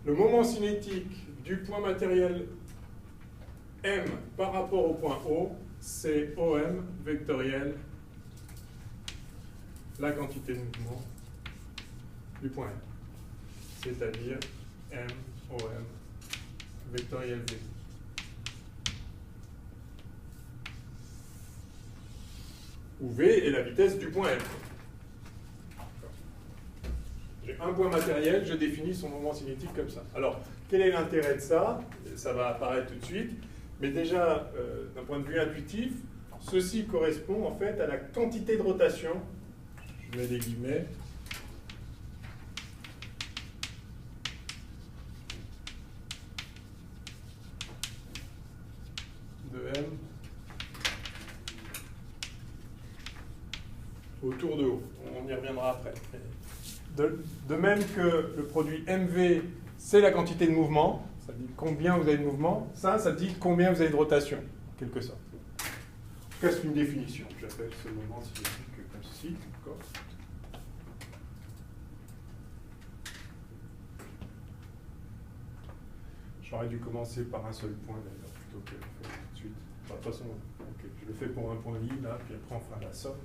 Le moment cinétique du point matériel M par rapport au point O, c'est OM vectoriel, la quantité de mouvement du point M, c'est-à-dire M, OM, vectoriel V. Où V est la vitesse du point M. J'ai un point matériel, je définis son moment cinétique comme ça. Alors, quel est l'intérêt de ça? Ça va apparaître tout de suite. Mais déjà, d'un point de vue intuitif, ceci correspond en fait à la quantité de rotation, je mets des guillemets, de M autour de O. On y reviendra après. De même que le produit MV, c'est la quantité de mouvement, ça dit combien vous avez de mouvement, ça dit combien vous avez de rotation, en quelque sorte. En tout cas, c'est une définition. J'appelle ce moment cinétique comme ceci. J'aurais dû commencer par un seul point, d'ailleurs, plutôt que de le faire tout de suite. Enfin, de toute façon, okay, je le fais pour un point libre, là, puis après on fera la somme.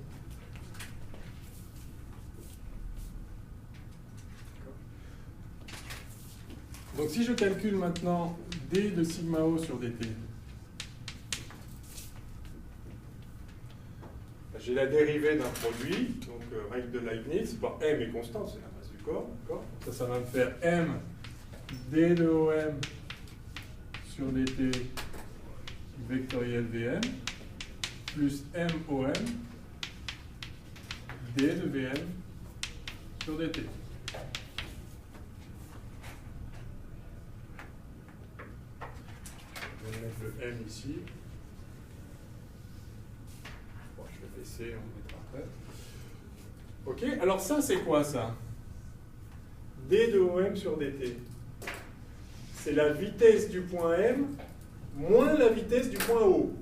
Donc si je calcule maintenant d de sigma O sur dt, j'ai la dérivée d'un produit, donc règle de Leibniz, m est constant, c'est la masse du corps, d'accord? Ça va me faire m d de OM sur dt vectoriel Vm plus MOM d de Vm sur dt. Je vais mettre le M ici. Bon, je vais baisser, on le mettra après. Ok, alors ça, c'est quoi ça? D de OM sur dt. C'est la vitesse du point M moins la vitesse du point O.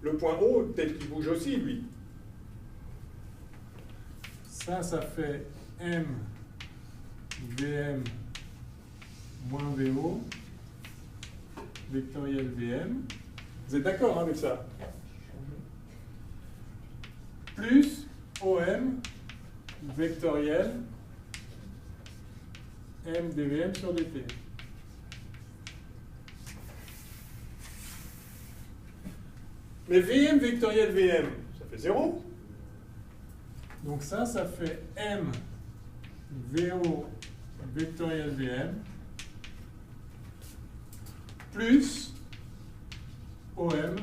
Le point O, peut-être qu'il bouge aussi, lui. Ça fait M Vm moins VO, vectoriel Vm. Vous êtes d'accord avec ça? Plus OM, vectoriel, M dVm sur dt. Mais Vm vectoriel Vm, ça fait 0. Donc ça fait M VO vectoriel Vm plus OM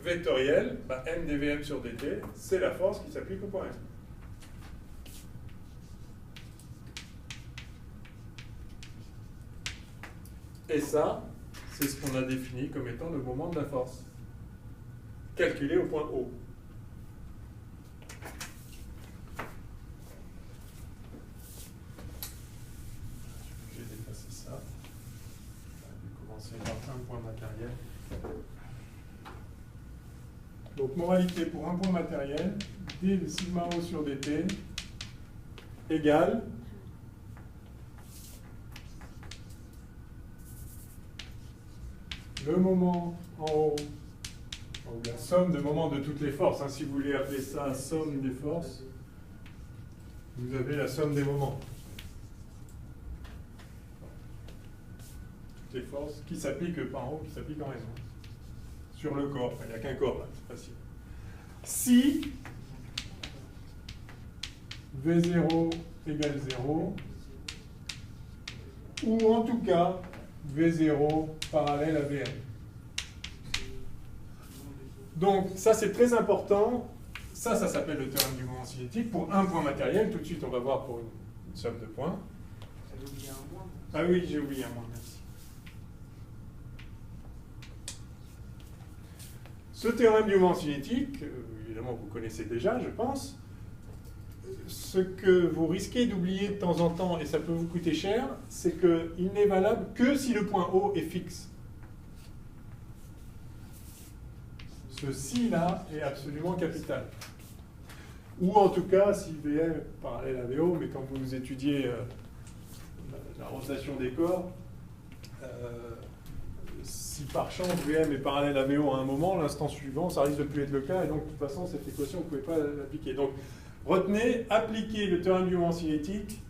vectoriel, M dVm sur dt, c'est la force qui s'applique au point M. Et ça, c'est ce qu'on a défini comme étant le moment de la force, calculé au point O. Je vais dépasser ça. Je vais commencer par un point matériel. Donc, moralité pour un point matériel, d de sigma O sur dt égale le moment en haut Donc la somme de moments de toutes les forces, hein, si vous voulez appeler ça somme des forces, vous avez la somme des moments. Toutes les forces qui s'appliquent par en haut, qui s'appliquent en raison. Sur le corps, il n'y a qu'un corps là, c'est facile. Si V0 égale 0, ou en tout cas V0 parallèle à Vm. Donc ça c'est très important, ça s'appelle le théorème du moment cinétique pour un point matériel. Tout de suite on va voir pour une somme de points. Ah oui, j'ai oublié un moins, merci. Ce théorème du moment cinétique, évidemment vous connaissez déjà je pense. Ce que vous risquez d'oublier de temps en temps, et ça peut vous coûter cher, c'est qu'il n'est valable que si le point O est fixe. Ceci-là est absolument capital. Ou en tout cas, si VM est parallèle à VO, mais quand vous étudiez la rotation des corps, si par chance VM est parallèle à VO à un moment, l'instant suivant, ça risque de plus être le cas, et donc de toute façon, cette équation, vous ne pouvez pas l'appliquer. Donc, retenez, appliquez le théorème du moment cinétique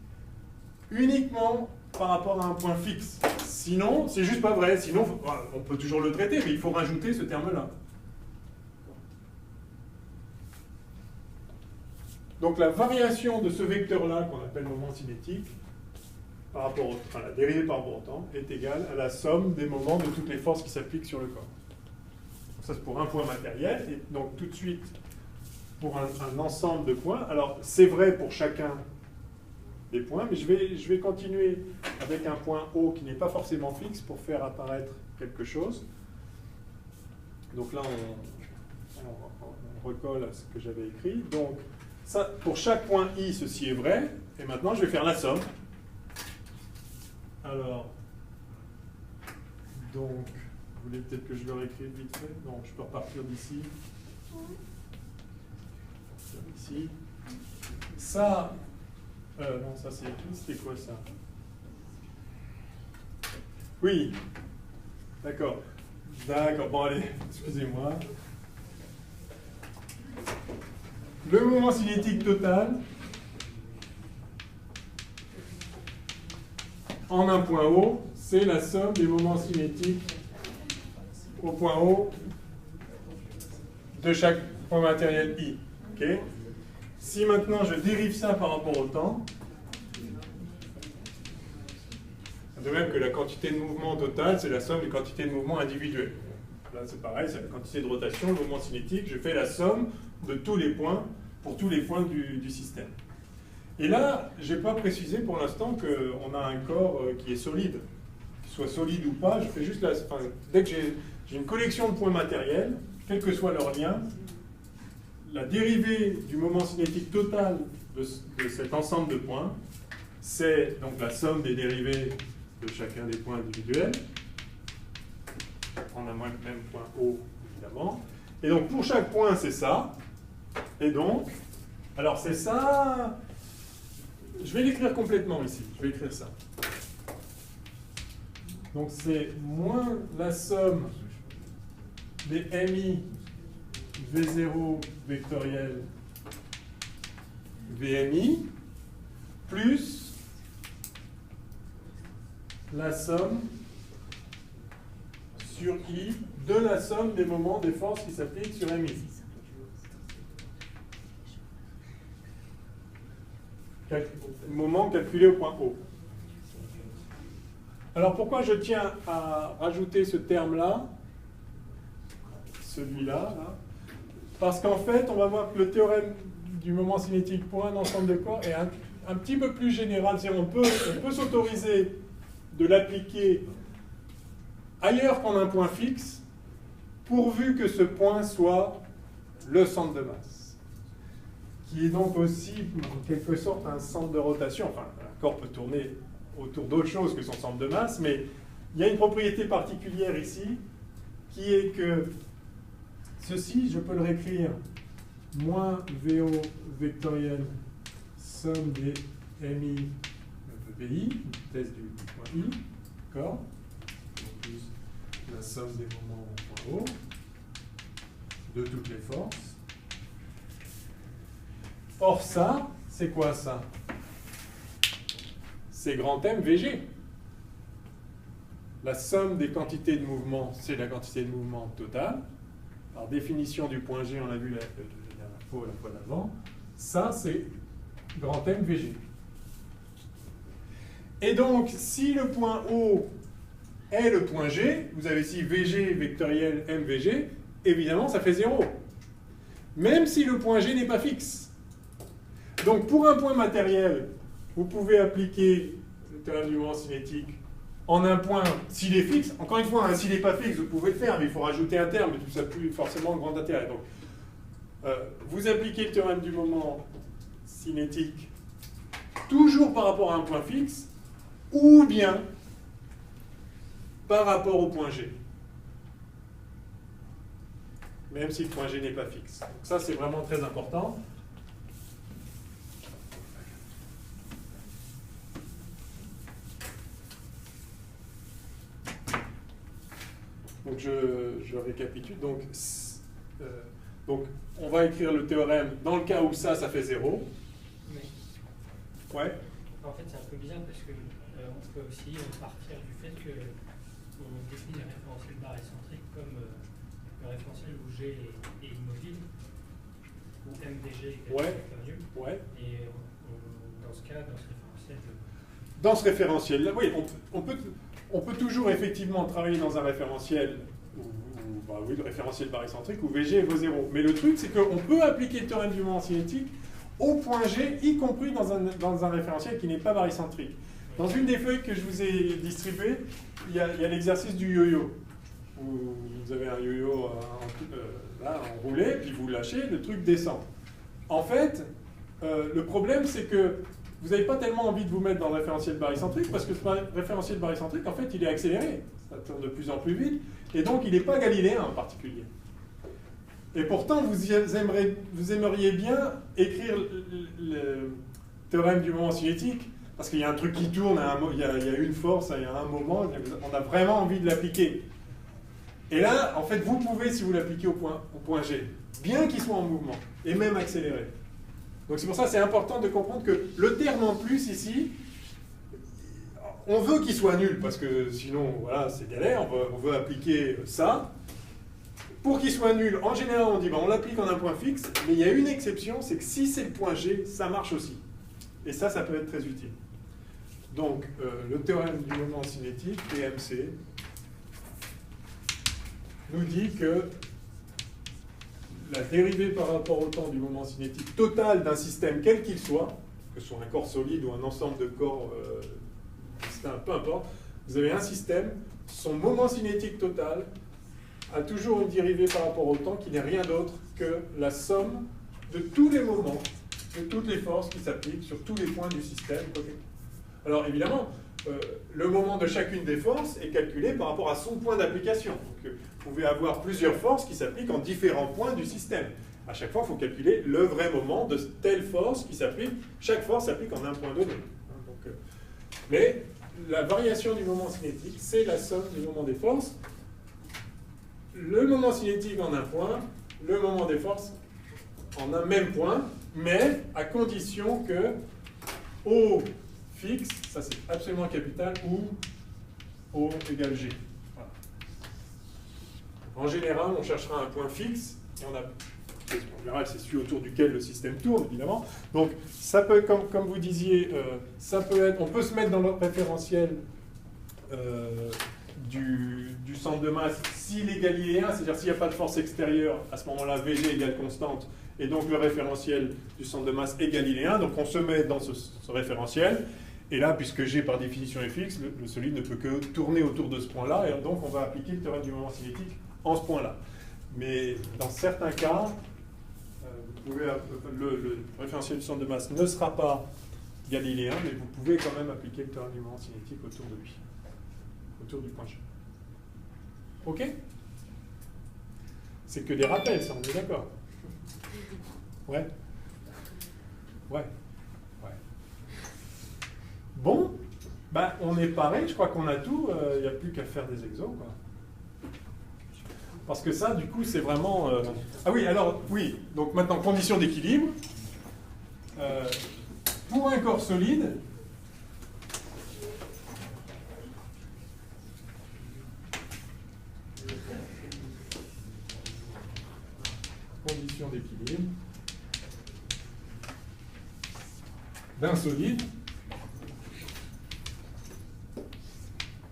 uniquement par rapport à un point fixe. Sinon, c'est juste pas vrai. Sinon, on peut toujours le traiter, mais il faut rajouter ce terme-là. Donc la variation de ce vecteur-là, qu'on appelle moment cinétique, par rapport la dérivée par rapport au temps, est égale à la somme des moments de toutes les forces qui s'appliquent sur le corps. Ça, c'est pour un point matériel. Et donc, tout de suite, pour un ensemble de points. Alors, c'est vrai pour chacun des points, mais je vais continuer avec un point O qui n'est pas forcément fixe pour faire apparaître quelque chose. Donc là, on recolle à ce que j'avais écrit. Donc, ça, pour chaque point I, ceci est vrai. Et maintenant, je vais faire la somme. Alors, donc, vous voulez peut-être que je le réécrive vite fait? Non, je peux repartir d'ici. Ici. Ça, non, ça c'est écrit, c'était quoi ça? Oui, d'accord. D'accord, bon allez, excusez-moi. Le moment cinétique total en un point O, c'est la somme des moments cinétiques au point O de chaque point matériel I. Okay. Si maintenant je dérive ça par rapport au temps, de même que la quantité de mouvement totale, c'est la somme des quantités de mouvement individuelles. Là c'est pareil, c'est la quantité de rotation, le mouvement cinétique, je fais la somme de tous les points, pour tous les points du système. Et là, je n'ai pas précisé pour l'instant qu'on a un corps qui est solide. Qu'il soit solide ou pas, je fais juste la... Enfin, dès que j'ai une collection de points matériels, quel que soit leur lien, la dérivée du moment cinétique total de cet ensemble de points, c'est donc la somme des dérivés de chacun des points individuels. On a moins le même point O, évidemment. Et donc, pour chaque point, c'est ça. Et donc, alors c'est ça... Je vais l'écrire complètement ici. Je vais écrire ça. Donc, c'est moins la somme des MI V0 vectoriel VMI plus la somme sur I de la somme des moments des forces qui s'appliquent sur MI. Moment calculé au point O. Alors pourquoi je tiens à rajouter ce terme-là, celui-là, là? Parce qu'en fait, on va voir que le théorème du moment cinétique pour un ensemble de corps est un petit peu plus général. C'est-à-dire on peut s'autoriser de l'appliquer ailleurs qu'en un point fixe, pourvu que ce point soit le centre de masse, qui est donc aussi, en quelque sorte, un centre de rotation. Enfin, un corps peut tourner autour d'autre chose que son centre de masse, mais il y a une propriété particulière ici, qui est que ceci, je peux le réécrire, moins VO vectoriel, somme des MI VI, vitesse du point I, d'accord, plus la somme des moments au point O, de toutes les forces. Or ça, c'est quoi ça? C'est grand M VG. La somme des quantités de mouvement, c'est la quantité de mouvement totale. Par définition du point G, on l'a vu la fois d'avant. Ça, c'est grand M VG. Et donc, si le point O est le point G, vous avez ici VG vectoriel MVG, évidemment, ça fait 0. Même si le point G n'est pas fixe. Donc, pour un point matériel, vous pouvez appliquer le théorème du moment cinétique en un point, s'il est fixe. Encore une fois, hein, s'il n'est pas fixe, vous pouvez le faire, mais il faut rajouter un terme, et tout ça n'a plus forcément grand intérêt. Donc, vous appliquez le théorème du moment cinétique toujours par rapport à un point fixe, ou bien par rapport au point G. Même si le point G n'est pas fixe. Donc ça, c'est vraiment très important. Donc je récapitule. Donc, on va écrire le théorème dans le cas où ça fait 0. Mais, ouais. En fait, c'est un peu bizarre parce que on peut aussi partir du fait qu'on définit le référentiel barre excentrique comme le référentiel où G est immobile, où MDG est nul. Ouais. Et dans ce cas, dans ce référentiel... Dans ce référentiel-là, oui, on peut toujours effectivement travailler dans un référentiel, le référentiel barre excentrique, où VG vaut 0. Mais le truc, c'est qu'on peut appliquer le théorème du moment cinétique au point G, y compris dans un référentiel qui n'est pas barre excentrique. Dans une des feuilles que je vous ai distribuées, il y a l'exercice du yo-yo. Vous avez un yo-yo là, enroulé, puis vous lâchez, le truc descend. En fait, le problème, c'est que vous n'avez pas tellement envie de vous mettre dans le référentiel barre excentrique, parce que ce référentiel barre excentrique, en fait, il est accéléré. Ça tourne de plus en plus vite, et donc il n'est pas galiléen en particulier. Et pourtant, vous aimeriez bien écrire le théorème du moment cinétique, parce qu'il y a un truc qui tourne, il y a une force, il y a un moment, on a vraiment envie de l'appliquer. Et là, en fait, vous pouvez, si vous l'appliquez au point G, bien qu'il soit en mouvement, et même accéléré. Donc c'est pour ça que c'est important de comprendre que le terme en plus ici, on veut qu'il soit nul, parce que sinon, voilà, c'est galère, on veut appliquer ça. Pour qu'il soit nul, en général, on dit, on l'applique en un point fixe, mais il y a une exception, c'est que si c'est le point G, ça marche aussi. Et ça peut être très utile. Donc, le théorème du moment cinétique, TMC, nous dit que la dérivée par rapport au temps du moment cinétique total d'un système quel qu'il soit, que ce soit un corps solide ou un ensemble de corps distincts, peu importe, vous avez un système, son moment cinétique total a toujours une dérivée par rapport au temps qui n'est rien d'autre que la somme de tous les moments, de toutes les forces qui s'appliquent sur tous les points du système. Alors évidemment, le moment de chacune des forces est calculé par rapport à son point d'application. Donc, vous pouvez avoir plusieurs forces qui s'appliquent en différents points du système. À chaque fois, il faut calculer le vrai moment de telle force qui s'applique. Chaque force s'applique en un point donné. Donc, mais la variation du moment cinétique, c'est la somme du moment des forces. Le moment cinétique en un point, le moment des forces en un même point, mais à condition que O fixe, ça c'est absolument capital, ou O égale G. Voilà. En général, on cherchera un point fixe, et en général, c'est celui autour duquel le système tourne, évidemment. Donc, ça peut, comme vous disiez, ça peut être, on peut se mettre dans le référentiel du centre de masse s'il est galiléen, c'est-à-dire s'il n'y a pas de force extérieure, à ce moment-là, VG égale constante, et donc le référentiel du centre de masse est galiléen, donc on se met dans ce référentiel, et là, puisque G par définition est fixe, le solide ne peut que tourner autour de ce point-là, et donc on va appliquer le théorème du moment cinétique en ce point-là. Mais dans certains cas, le référentiel du centre de masse ne sera pas galiléen, mais vous pouvez quand même appliquer le théorème du moment cinétique autour de lui, autour du point G. Ok? C'est que des rappels, ça, on est d'accord? Ouais? Ouais. Bon, on est pareil, je crois qu'on a tout, il n'y a plus qu'à faire des exos, quoi. Parce que ça, du coup, c'est vraiment... Ah oui, alors, oui, donc maintenant, condition d'équilibre. Pour un corps solide, condition d'équilibre d'un solide.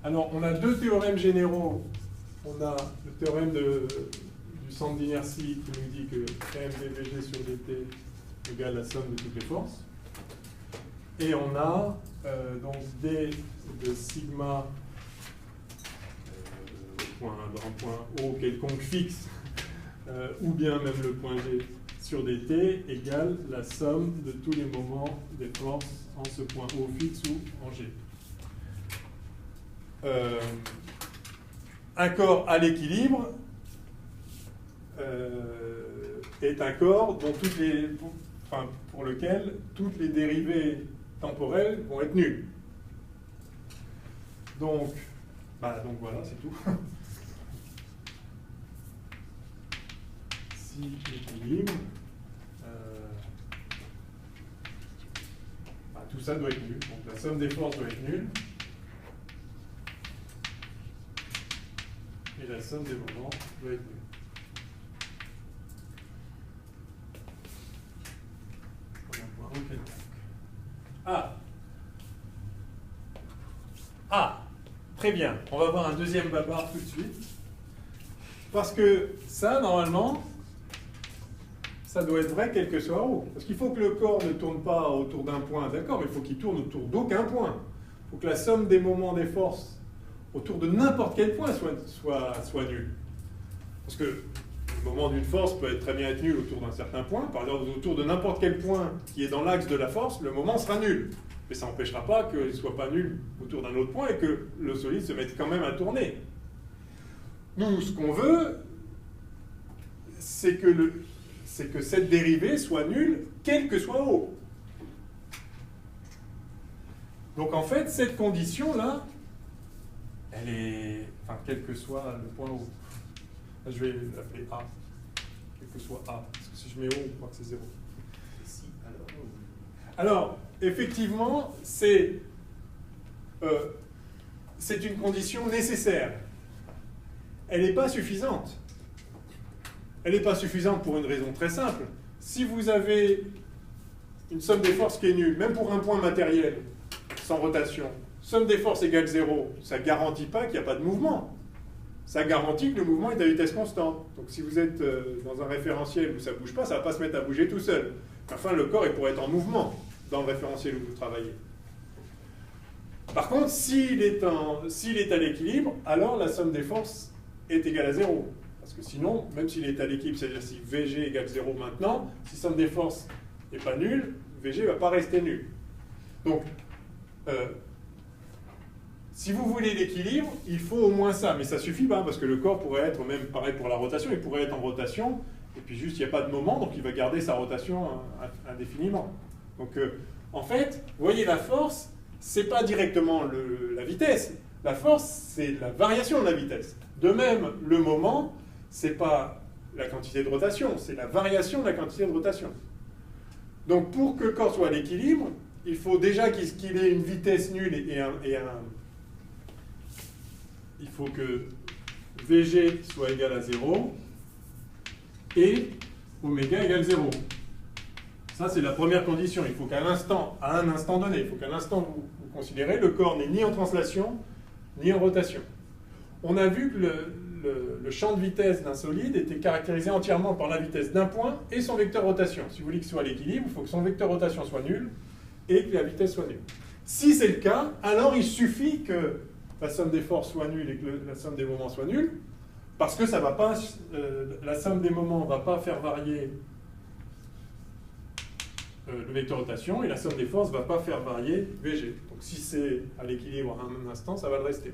Alors, on a deux théorèmes généraux. On a le théorème du centre d'inertie qui nous dit que mdvg sur dt égale la somme de toutes les forces. Et on a donc d de sigma d'un point O quelconque fixe, ou bien même le point G sur dt égale la somme de tous les moments des forces en ce point O fixe ou en G. Un corps à l'équilibre est un corps dont pour lequel toutes les dérivées temporelles vont être nulles. Donc voilà, c'est tout. Si l'équilibre, tout ça doit être nul. Donc la somme des forces doit être nulle. Et la somme des moments doit être nulle. Très bien. On va voir un deuxième babar tout de suite. Parce que ça, normalement, ça doit être vrai quel que soit O. Parce qu'il faut que le corps ne tourne pas autour d'un point, d'accord, mais il faut qu'il tourne autour d'aucun point. Il faut que la somme des moments des forces autour de n'importe quel point soit nulle. Parce que le moment d'une force peut très bien être nul autour d'un certain point. Par exemple, autour de n'importe quel point qui est dans l'axe de la force, le moment sera nul. Mais ça n'empêchera pas qu'il ne soit pas nul autour d'un autre point et que le solide se mette quand même à tourner. Nous, ce qu'on veut, c'est que cette dérivée soit nulle, quel que soit O. Donc en fait, cette condition-là, elle est... Enfin, quel que soit le point O. Là, je vais l'appeler A. Quel que soit A. Parce que si je mets O, on voit que c'est 0. Si, alors, effectivement, c'est une condition nécessaire. Elle n'est pas suffisante. Elle n'est pas suffisante pour une raison très simple. Si vous avez une somme des forces qui est nulle, même pour un point matériel, sans rotation, somme des forces égale 0, ça ne garantit pas qu'il n'y a pas de mouvement. Ça garantit que le mouvement est à vitesse constante. Donc si vous êtes dans un référentiel où ça ne bouge pas, ça ne va pas se mettre à bouger tout seul. Enfin, le corps il pourrait être en mouvement dans le référentiel où vous travaillez. Par contre, s'il est à l'équilibre, alors la somme des forces est égale à 0. Parce que sinon, même s'il est à l'équilibre, c'est-à-dire si VG égale 0 maintenant, si somme des forces n'est pas nulle, VG ne va pas rester nul. Donc, si vous voulez l'équilibre, il faut au moins ça. Mais ça ne suffit pas, parce que le corps pourrait être, même pareil pour la rotation, il pourrait être en rotation, et puis juste, il n'y a pas de moment, donc il va garder sa rotation indéfiniment. Donc, en fait, vous voyez, la force, ce n'est pas directement la vitesse. La force, c'est la variation de la vitesse. De même, le moment, ce n'est pas la quantité de rotation, c'est la variation de la quantité de rotation. Donc, pour que le corps soit à l'équilibre, il faut déjà qu'il ait une vitesse nulle il faut que VG soit égal à 0 et oméga égale 0. Ça, c'est la première condition. Il faut qu'à un instant donné, il faut qu'à l'instant où vous considérez, le corps n'est ni en translation, ni en rotation. On a vu que le champ de vitesse d'un solide était caractérisé entièrement par la vitesse d'un point et son vecteur rotation. Si vous voulez qu'il soit à l'équilibre, il faut que son vecteur rotation soit nul et que la vitesse soit nulle. Si c'est le cas, alors il suffit que la somme des forces soit nulle et que la somme des moments soit nulle, parce que ça va pas, la somme des moments ne va pas faire varier le vecteur rotation et la somme des forces ne va pas faire varier VG. Donc si c'est à l'équilibre à un instant, ça va le rester.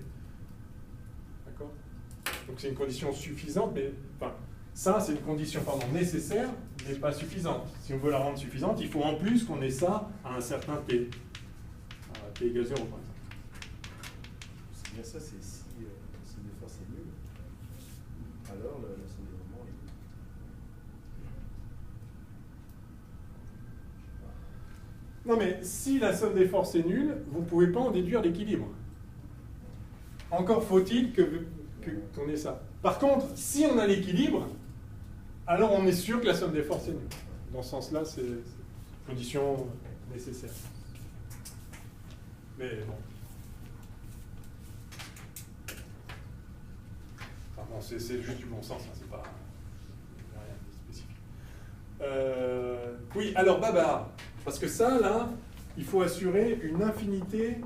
D'accord ? Donc c'est une condition suffisante, mais enfin, ça c'est une condition nécessaire, mais pas suffisante. Si on veut la rendre suffisante, il faut en plus qu'on ait ça à un certain T. À T égale 0 par exemple. C'est bien ça, c'est si des forces est nulle. Alors, la somme des moments est... Non mais si la somme des forces est nulle, vous ne pouvez pas en déduire l'équilibre. Encore faut-il qu'on ait ça. Par contre, si on a l'équilibre, alors on est sûr que la somme des forces est nulle. Dans ce sens-là, c'est une condition nécessaire. Mais bon. Enfin bon, c'est juste du bon sens, hein, c'est pas rien de spécifique. Oui, alors Babar, parce que ça, là, il faut assurer une infinité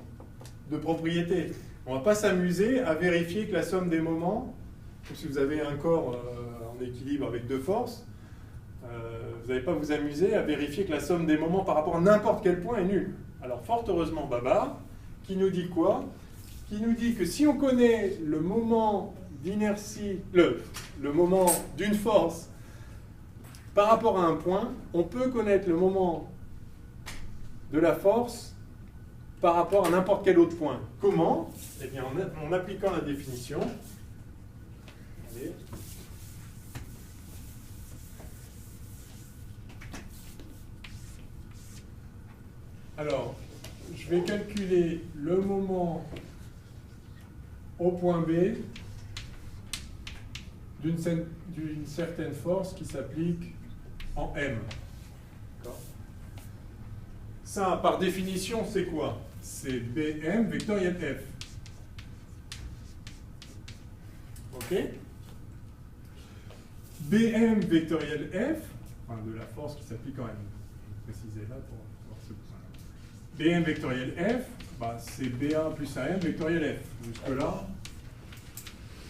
de propriétés. On ne va pas s'amuser à vérifier que la somme des moments, comme si vous avez un corps en équilibre avec deux forces, vous n'allez pas vous amuser à vérifier que la somme des moments par rapport à n'importe quel point est nulle. Alors fort heureusement Babar, qui nous dit quoi? Qui nous dit que si on connaît le moment d'inertie, le moment d'une force par rapport à un point, on peut connaître le moment de la force par rapport à n'importe quel autre point. Comment? Eh bien en appliquant la définition. Allez. Alors, je vais calculer le moment au point B d'une certaine force qui s'applique en M. Ça, par définition, c'est quoi? C'est BM vectoriel F. OK? BM vectoriel F, enfin de la force qui s'applique en M. Je vais préciser là pour voir ce point. BM vectoriel F, bah, c'est BA plus AM vectoriel F. Jusque-là,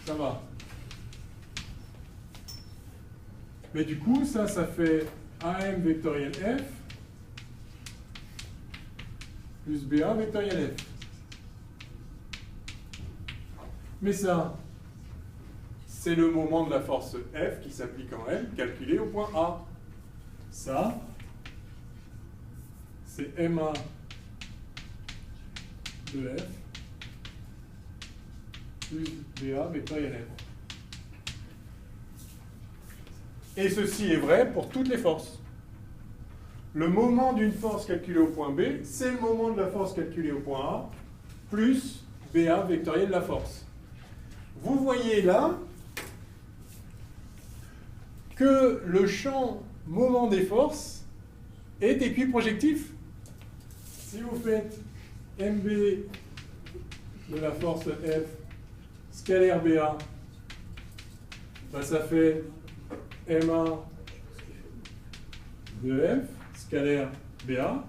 ça va. Mais du coup, ça fait AM vectoriel F plus BA vectoriel F. Mais ça, c'est le moment de la force F qui s'applique en M, calculé au point A. Ça, c'est MA de F plus BA vectoriel F. Et ceci est vrai pour toutes les forces. Le moment d'une force calculée au point B, c'est le moment de la force calculée au point A, plus BA vectoriel de la force. Vous voyez là que le champ moment des forces est équiprojectif. Si vous faites MB de la force F scalaire BA, ben ça fait MA de F scalaire BA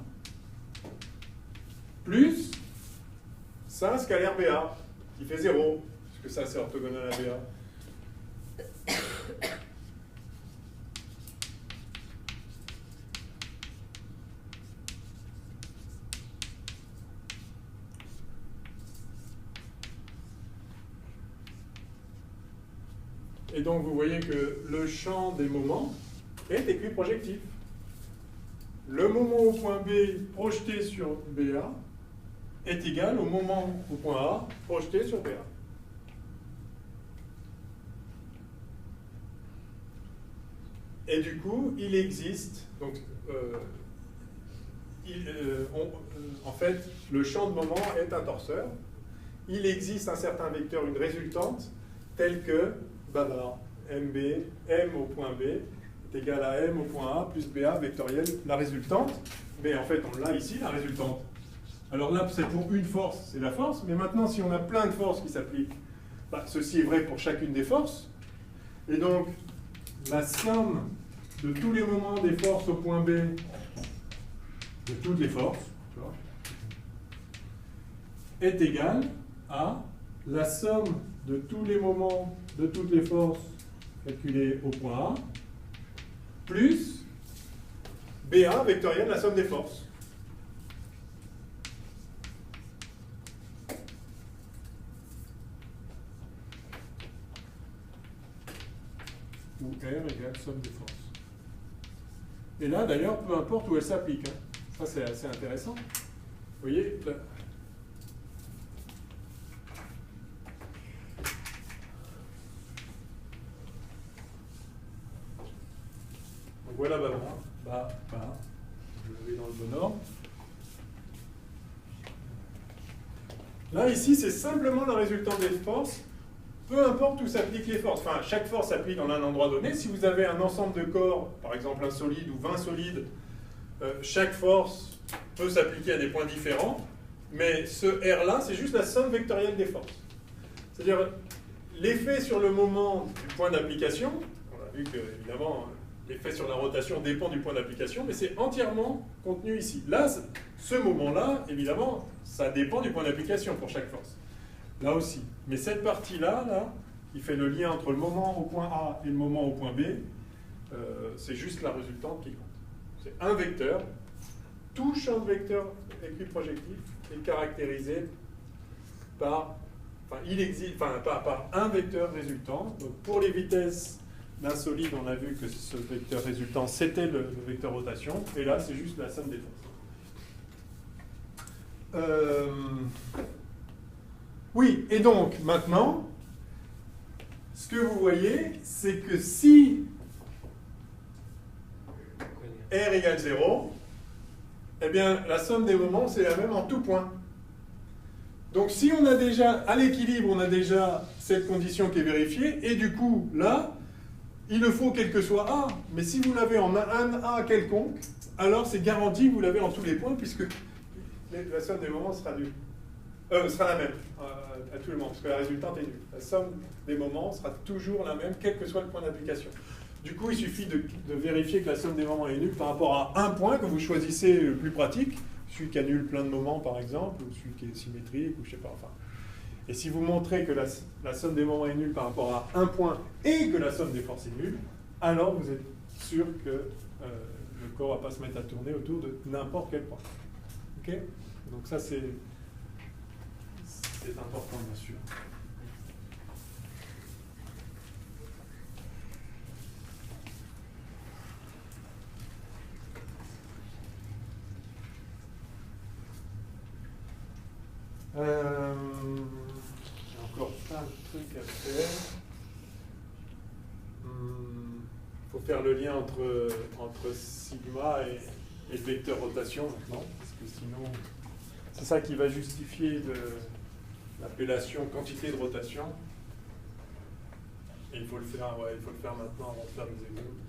plus ça scalaire BA qui fait 0, puisque ça c'est orthogonal à BA. Et donc vous voyez que le champ des moments est équiprojectif. Le moment au point B projeté sur BA est égal au moment au point A projeté sur BA. Et du coup, il existe, donc, en fait, le champ de moment est un torseur. Il existe un certain vecteur, une résultante, telle que Babar, MB, M au point B est égal à M au point A plus BA vectoriel, la résultante. Mais en fait, on l'a ici, la résultante. Alors là, c'est pour une force, c'est la force. Mais maintenant, si on a plein de forces qui s'appliquent, bah, ceci est vrai pour chacune des forces. Et donc, la somme de tous les moments des forces au point B, de toutes les forces, tu vois, est égale à la somme de tous les moments de toutes les forces calculées au point A, plus BA vectoriel, la somme des forces. Où R égale somme des forces. Et là, d'ailleurs, peu importe où elle s'applique. Hein. Ça, c'est assez intéressant. Vous voyez là. Là, ici, c'est simplement la résultante des forces, peu importe où s'appliquent les forces. Enfin, chaque force s'applique en un endroit donné. Si vous avez un ensemble de corps, par exemple un solide ou 20 solides, chaque force peut s'appliquer à des points différents, mais ce R-là, c'est juste la somme vectorielle des forces. C'est-à-dire, l'effet sur le moment du point d'application, on a vu que, évidemment, l'effet sur la rotation dépend du point d'application, mais c'est entièrement contenu ici. Là, ce moment-là, évidemment, ça dépend du point d'application pour chaque force. Là aussi. Mais cette partie-là, là, qui fait le lien entre le moment au point A et le moment au point B, c'est juste la résultante qui compte. C'est un vecteur. Tout champ de vecteur équiprojectif est caractérisé par, par un vecteur résultant. Donc pour les vitesses d'un solide, on a vu que ce vecteur résultant, c'était le vecteur rotation. Et là, c'est juste la somme des forces. Oui, et donc, maintenant, ce que vous voyez, c'est que si R égale 0, eh bien, la somme des moments, c'est la même en tout point. Donc, si on a déjà, à l'équilibre, on a déjà cette condition qui est vérifiée, et du coup, là, il le faut quel que soit A, mais si vous l'avez en un A quelconque, alors c'est garanti que vous l'avez en tous les points, puisque la somme des moments sera la même à tout le monde, parce que la résultante est nulle. La somme des moments sera toujours la même, quel que soit le point d'application. Du coup, il suffit de vérifier que la somme des moments est nulle par rapport à un point que vous choisissez le plus pratique, celui qui annule plein de moments par exemple, ou celui qui est symétrique, ou je sais pas, enfin. Et si vous montrez que la somme des moments est nulle par rapport à un point et que la somme des forces est nulle, alors vous êtes sûr que le corps ne va pas se mettre à tourner autour de n'importe quel point. Ok? Donc ça c'est important bien sûr. J'ai encore plein de trucs à faire. Il faut faire le lien entre sigma et le vecteur rotation maintenant, parce que sinon, c'est ça qui va justifier l'appellation quantité de rotation. Et il faut le faire, ouais, il faut le faire maintenant avant de faire les exemples.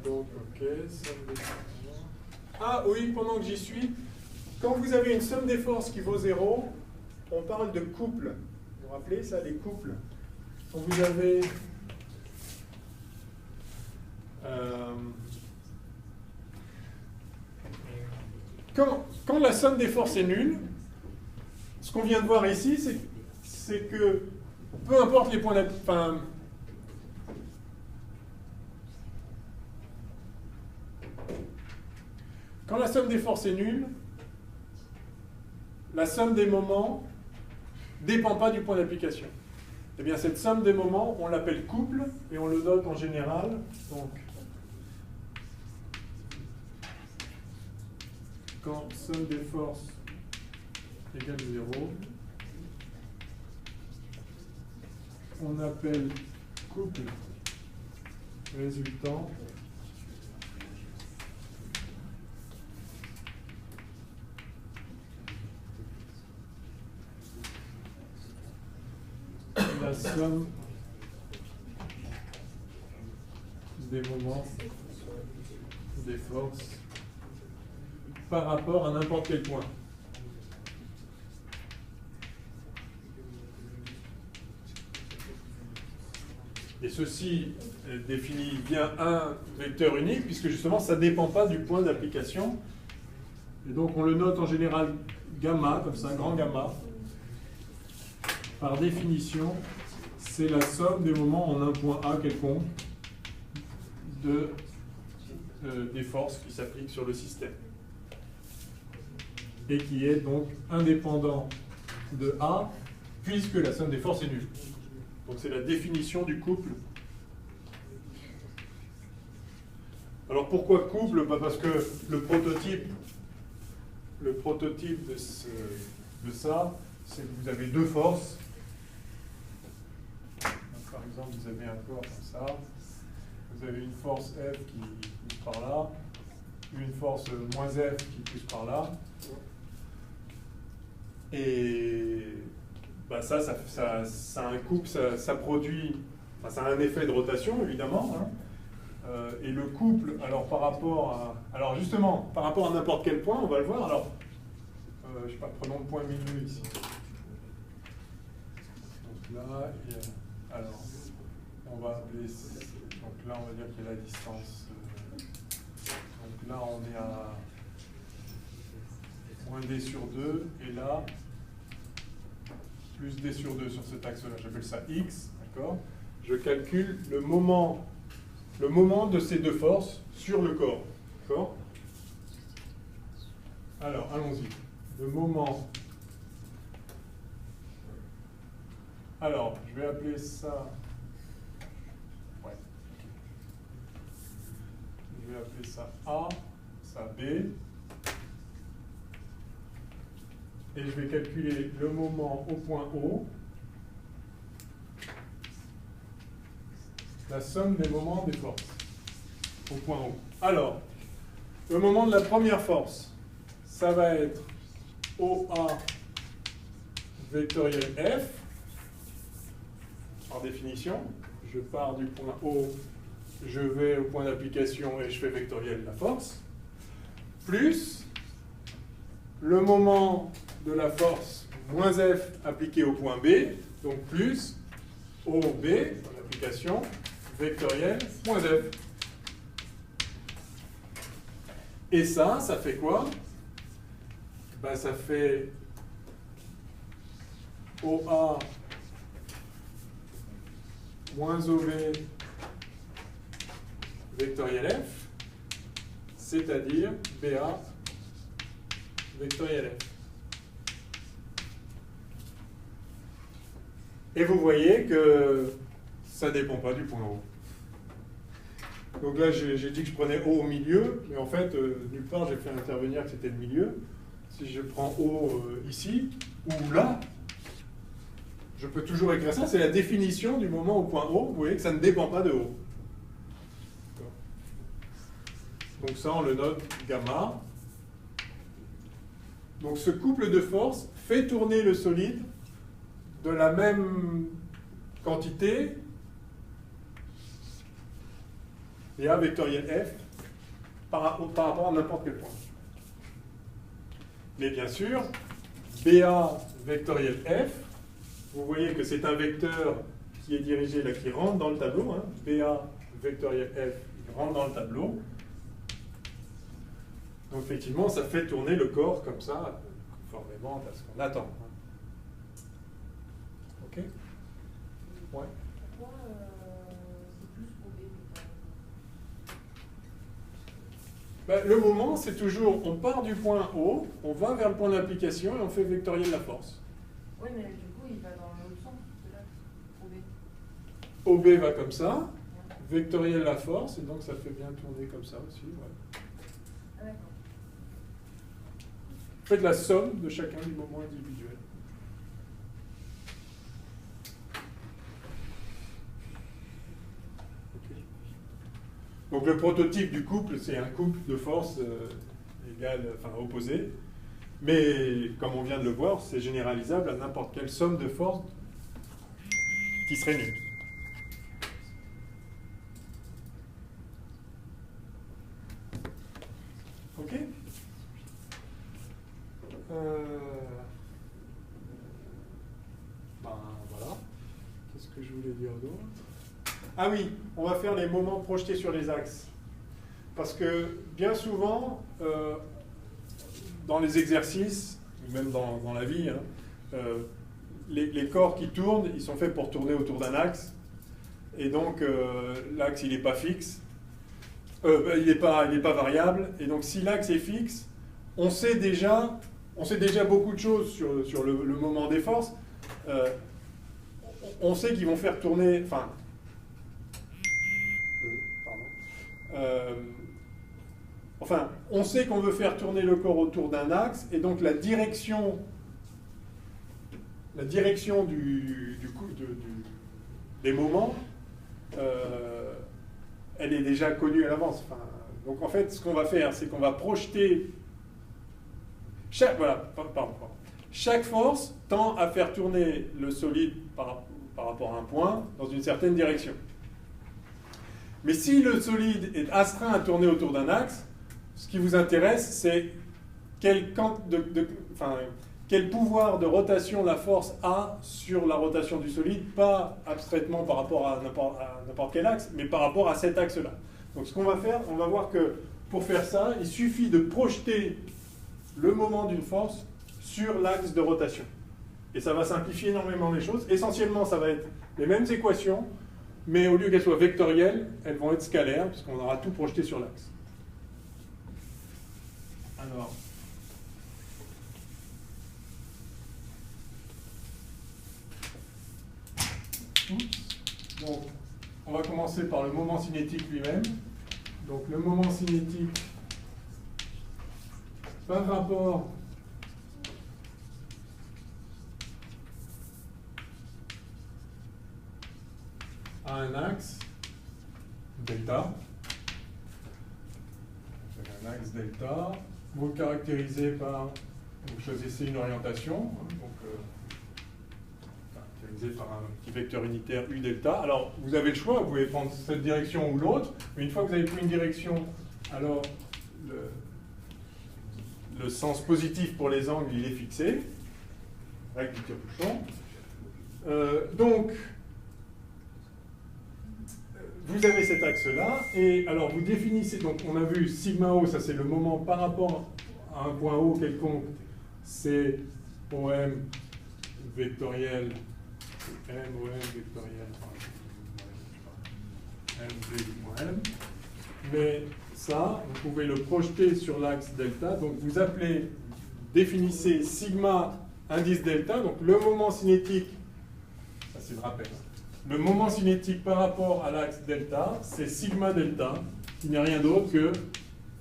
Donc, ok, somme des forces. Ah oui, pendant que j'y suis. Quand vous avez une somme des forces qui vaut 0, on parle de couple. Vous vous rappelez ça, les couples? Quand vous avez quand la somme des forces est nulle, ce qu'on vient de voir ici, c'est que peu importe les points d'application, quand la somme des forces est nulle, la somme des moments ne dépend pas du point d'application. Eh bien, cette somme des moments, on l'appelle couple, et on le note en général. Donc, quand somme des forces égale 0, on appelle couple résultant la somme des moments des forces par rapport à n'importe quel point. Et ceci définit bien un vecteur unique, puisque justement ça ne dépend pas du point d'application. Et donc on le note en général gamma, comme ça, grand gamma. Par définition, c'est la somme des moments en un point A quelconque des forces qui s'appliquent sur le système. Et qui est donc indépendant de A, puisque la somme des forces est nulle. Donc c'est la définition du couple. Alors pourquoi couple? Parce que le prototype de ça, c'est que vous avez deux forces. Donc, par exemple, vous avez un corps comme ça. Vous avez une force F qui pousse par là, une force moins F qui pousse par là. Et bah ça a un couple, ça produit, enfin, ça a un effet de rotation évidemment. Hein. Et le couple, alors par rapport à n'importe quel point, on va le voir. Alors, je sais pas, prenons le point milieu ici. Donc là, alors, on va appeler, donc là on va dire qu'il y a la distance. Donc là on est à moins d sur 2, et là, plus d sur 2 sur cet axe-là, j'appelle ça x, d'accord? Je calcule le moment de ces deux forces sur le corps, d'accord? Alors, allons-y. Le moment... Alors, je vais appeler ça... Ouais. Je vais appeler ça A, ça B. Et je vais calculer le moment au point O, la somme des moments des forces au point O. Alors, le moment de la première force, ça va être OA vectoriel F, par définition. Je pars du point O, je vais au point d'application et je fais vectoriel la force, plus le moment de la force moins F appliqué au point B, donc plus OB, dans l'application, vectoriel moins F. Et ça fait quoi? Ben, ça fait OA moins OB vectoriel F, c'est-à-dire BA vectoriel F. Et vous voyez que ça ne dépend pas du point O. Donc là, j'ai dit que je prenais O au milieu, mais en fait, nulle part, j'ai fait intervenir que c'était le milieu. Si je prends O ici, ou là, je peux toujours écrire ça. C'est la définition du moment au point O. Vous voyez que ça ne dépend pas de O. Donc ça, on le note gamma. Donc ce couple de forces fait tourner le solide de la même quantité, et A vectoriel F, par rapport à n'importe quel point. Mais bien sûr, BA vectoriel F, vous voyez que c'est un vecteur qui est dirigé là, qui rentre dans le tableau. Hein. BA vectoriel F, il rentre dans le tableau. Donc effectivement, ça fait tourner le corps comme ça, conformément à ce qu'on attend. Ok? Ouais. Pourquoi c'est plus OB? Ben, le moment, c'est toujours, on part du point O, on va vers le point d'application et on fait vectoriel la force. Oui, mais du coup, il va dans l'autre sens de l'axe OB. OB va comme ça, vectoriel la force, et donc ça fait bien tourner comme ça aussi. Ouais. Ah, d'accord. Faites la somme de chacun des moments individuels. Okay. Donc le prototype du couple, c'est un couple de forces égales, enfin opposées. Mais comme on vient de le voir, c'est généralisable à n'importe quelle somme de forces qui serait nulle. Ok? Ben voilà. Qu'est-ce que je voulais dire d'autre? Ah oui, on va faire les moments projetés sur les axes. Parce que bien souvent, dans les exercices, même dans la vie, hein, les corps qui tournent, ils sont faits pour tourner autour d'un axe. Et donc, l'axe, il n'est pas fixe. Il n'est pas variable. Et donc, si l'axe est fixe, on sait déjà beaucoup de choses sur le moment des forces. On sait qu'ils vont faire tourner... Enfin, on sait qu'on veut faire tourner le corps autour d'un axe, et donc la direction des moments, elle est déjà connue à l'avance. Enfin, donc en fait, ce qu'on va faire, c'est qu'on va projeter... chaque force tend à faire tourner le solide par rapport à un point dans une certaine direction. Mais si le solide est astreint à tourner autour d'un axe, ce qui vous intéresse, c'est quel pouvoir de rotation la force a sur la rotation du solide, pas abstraitement par rapport à n'importe quel axe, mais par rapport à cet axe-là. Donc ce qu'on va faire, on va voir que pour faire ça, il suffit de projeter le moment d'une force sur l'axe de rotation. Et ça va simplifier énormément les choses. Essentiellement, ça va être les mêmes équations, mais au lieu qu'elles soient vectorielles, elles vont être scalaires, puisqu'on aura tout projeté sur l'axe. Alors, donc, on va commencer par le moment cinétique lui-même. Donc, le moment cinétique par rapport à un axe delta. Un axe delta. Vous le caractérisez par, vous choisissez une orientation, donc caractérisé par un petit vecteur unitaire U delta. Alors, vous avez le choix, vous pouvez prendre cette direction ou l'autre, mais une fois que vous avez pris une direction, alors le sens positif pour les angles, il est fixé, avec du tire-bouchon. Donc, vous avez cet axe-là, et alors vous définissez, donc on a vu sigma O, ça c'est le moment par rapport à un point O quelconque, c'est OM vectoriel, MOM vectoriel, M. Mais ça, vous pouvez le projeter sur l'axe delta, donc vous définissez sigma indice delta, donc le moment cinétique, ça c'est le rappel, le moment cinétique par rapport à l'axe delta, c'est sigma delta, qui n'est rien d'autre que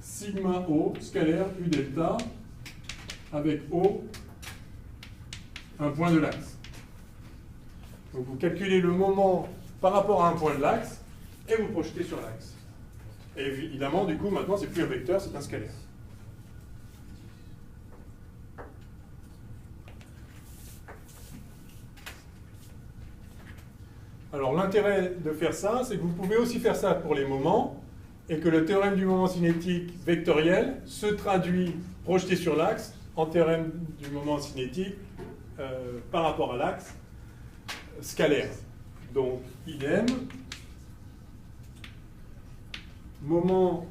sigma O scalaire U delta avec O, un point de l'axe. Donc vous calculez le moment par rapport à un point de l'axe et vous projetez sur l'axe. Et évidemment, du coup, maintenant, c'est plus un vecteur, c'est un scalaire. Alors l'intérêt de faire ça, c'est que vous pouvez aussi faire ça pour les moments, et que le théorème du moment cinétique vectoriel se traduit, projeté sur l'axe, en théorème du moment cinétique par rapport à l'axe scalaire. Donc idem, moment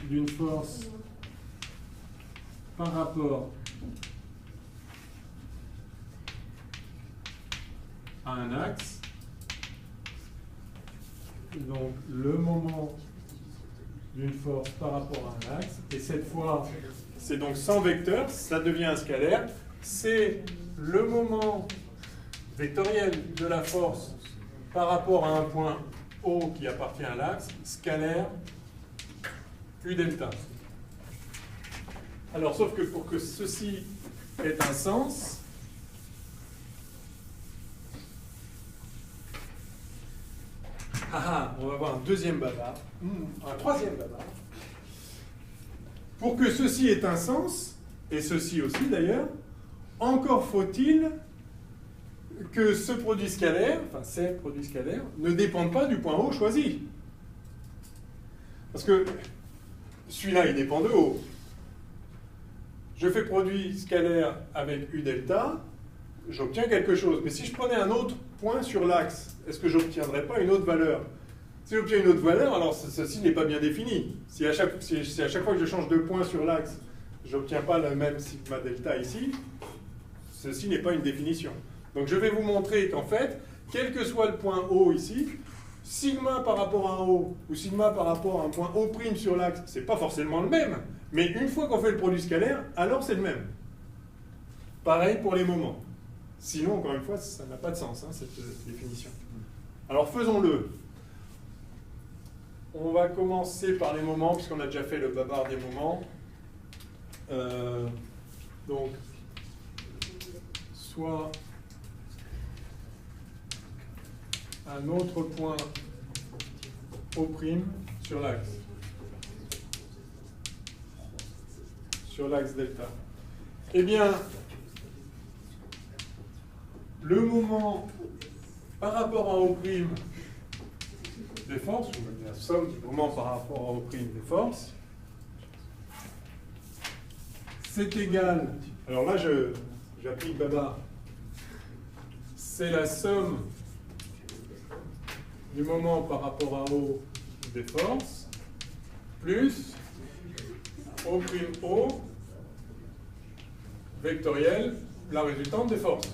d'une force par rapport à un axe. Donc le moment d'une force par rapport à un axe, et cette fois c'est donc sans vecteur, ça devient un scalaire, c'est le moment vectoriel de la force par rapport à un point O qui appartient à l'axe, scalaire U delta. Alors sauf que pour que ceci ait un sens, on va voir un deuxième bavard, un troisième bavard. Pour que ceci ait un sens, et ceci aussi d'ailleurs, encore faut-il que ce produit scalaire, enfin ces produits scalaires, ne dépendent pas du point O choisi. Parce que celui-là, il dépend de O. Je fais produit scalaire avec U delta, j'obtiens quelque chose. Mais si je prenais un autre point sur l'axe, est-ce que je n'obtiendrais pas une autre valeur? Si j'obtiens une autre valeur, alors ceci n'est pas bien défini. Si à chaque fois que je change de point sur l'axe, je n'obtiens pas le même sigma delta ici, ceci n'est pas une définition. Donc je vais vous montrer qu'en fait, quel que soit le point O ici, sigma par rapport à un O ou sigma par rapport à un point O' sur l'axe, c'est pas forcément le même. Mais une fois qu'on fait le produit scalaire, alors c'est le même. Pareil pour les moments. Sinon, encore une fois, ça n'a pas de sens, hein, cette définition. Alors faisons-le. On va commencer par les moments, puisqu'on a déjà fait le bavard des moments. Donc, soit un autre point O' sur l'axe. sur l'axe delta. Eh bien, le moment par rapport à O' des forces, ou la somme du moment par rapport à O' des forces, c'est égal, alors là j'applique Babar, c'est la somme du moment par rapport à O des forces, plus O', vectoriel, la résultante des forces.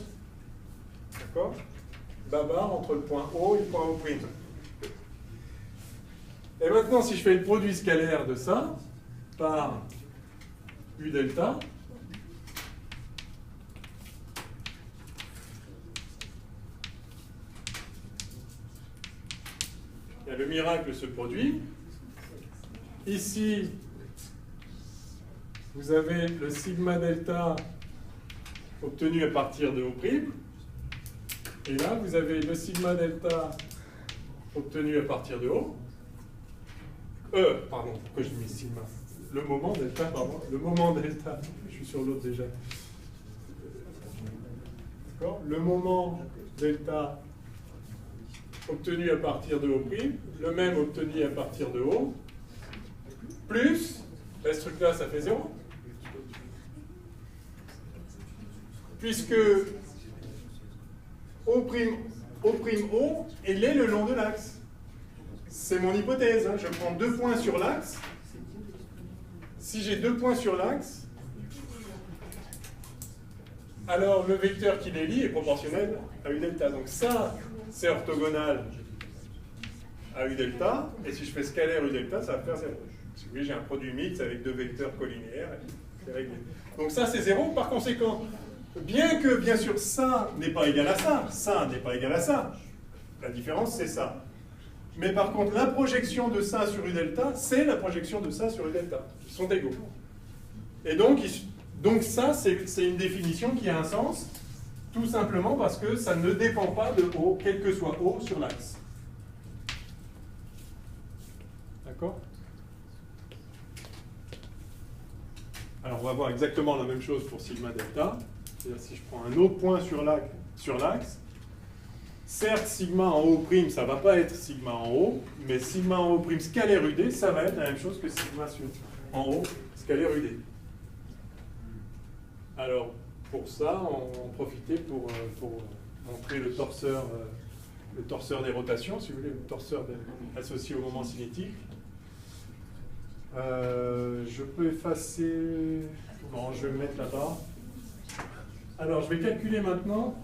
D'accord? Babar entre le point O et le point O'. Et maintenant, si je fais le produit scalaire de ça, par U delta, et le miracle se produit. Ici, vous avez le sigma delta obtenu à partir de O'. Et là, vous avez le sigma delta obtenu à partir de O. Pardon, pourquoi j'ai mis sigma? Le moment delta, pardon. Le moment delta, je suis sur l'autre déjà. D'accord? Le moment delta obtenu à partir de O', le même obtenu à partir de O, plus, ce truc-là, ça fait 0. Puisque O', elle est le long de l'axe. C'est mon hypothèse. Hein. Je prends 2 points sur l'axe. Si j'ai 2 points sur l'axe, alors le vecteur qui les lie est proportionnel à U delta. Donc ça, c'est orthogonal à U delta. Et si je fais scalaire U delta, ça va faire 0. Si vous voulez, j'ai un produit mixte avec 2 vecteurs collinéaires. C'est réglé. Donc ça, c'est 0. Par conséquent, bien que, bien sûr, ça n'est pas égal à ça n'est pas égal à ça. La différence, c'est ça. Mais par contre, la projection de ça sur U delta, c'est la projection de ça sur U delta. Ils sont égaux. Et donc ça, c'est une définition qui a un sens, tout simplement parce que ça ne dépend pas de O, quel que soit O sur l'axe. D'accord? Alors on va voir exactement la même chose pour sigma delta. C'est-à-dire si je prends un autre point sur l'axe, certes, sigma en O', ça ne va pas être sigma en O, mais sigma en O' scalaire UD, ça va être la même chose que sigma en O scalaire UD. Alors, pour ça, on profitait pour montrer le torseur des rotations, si vous voulez, le torseur associé au moment cinétique. Je peux effacer... Bon, je vais le mettre là-bas. Alors, je vais calculer maintenant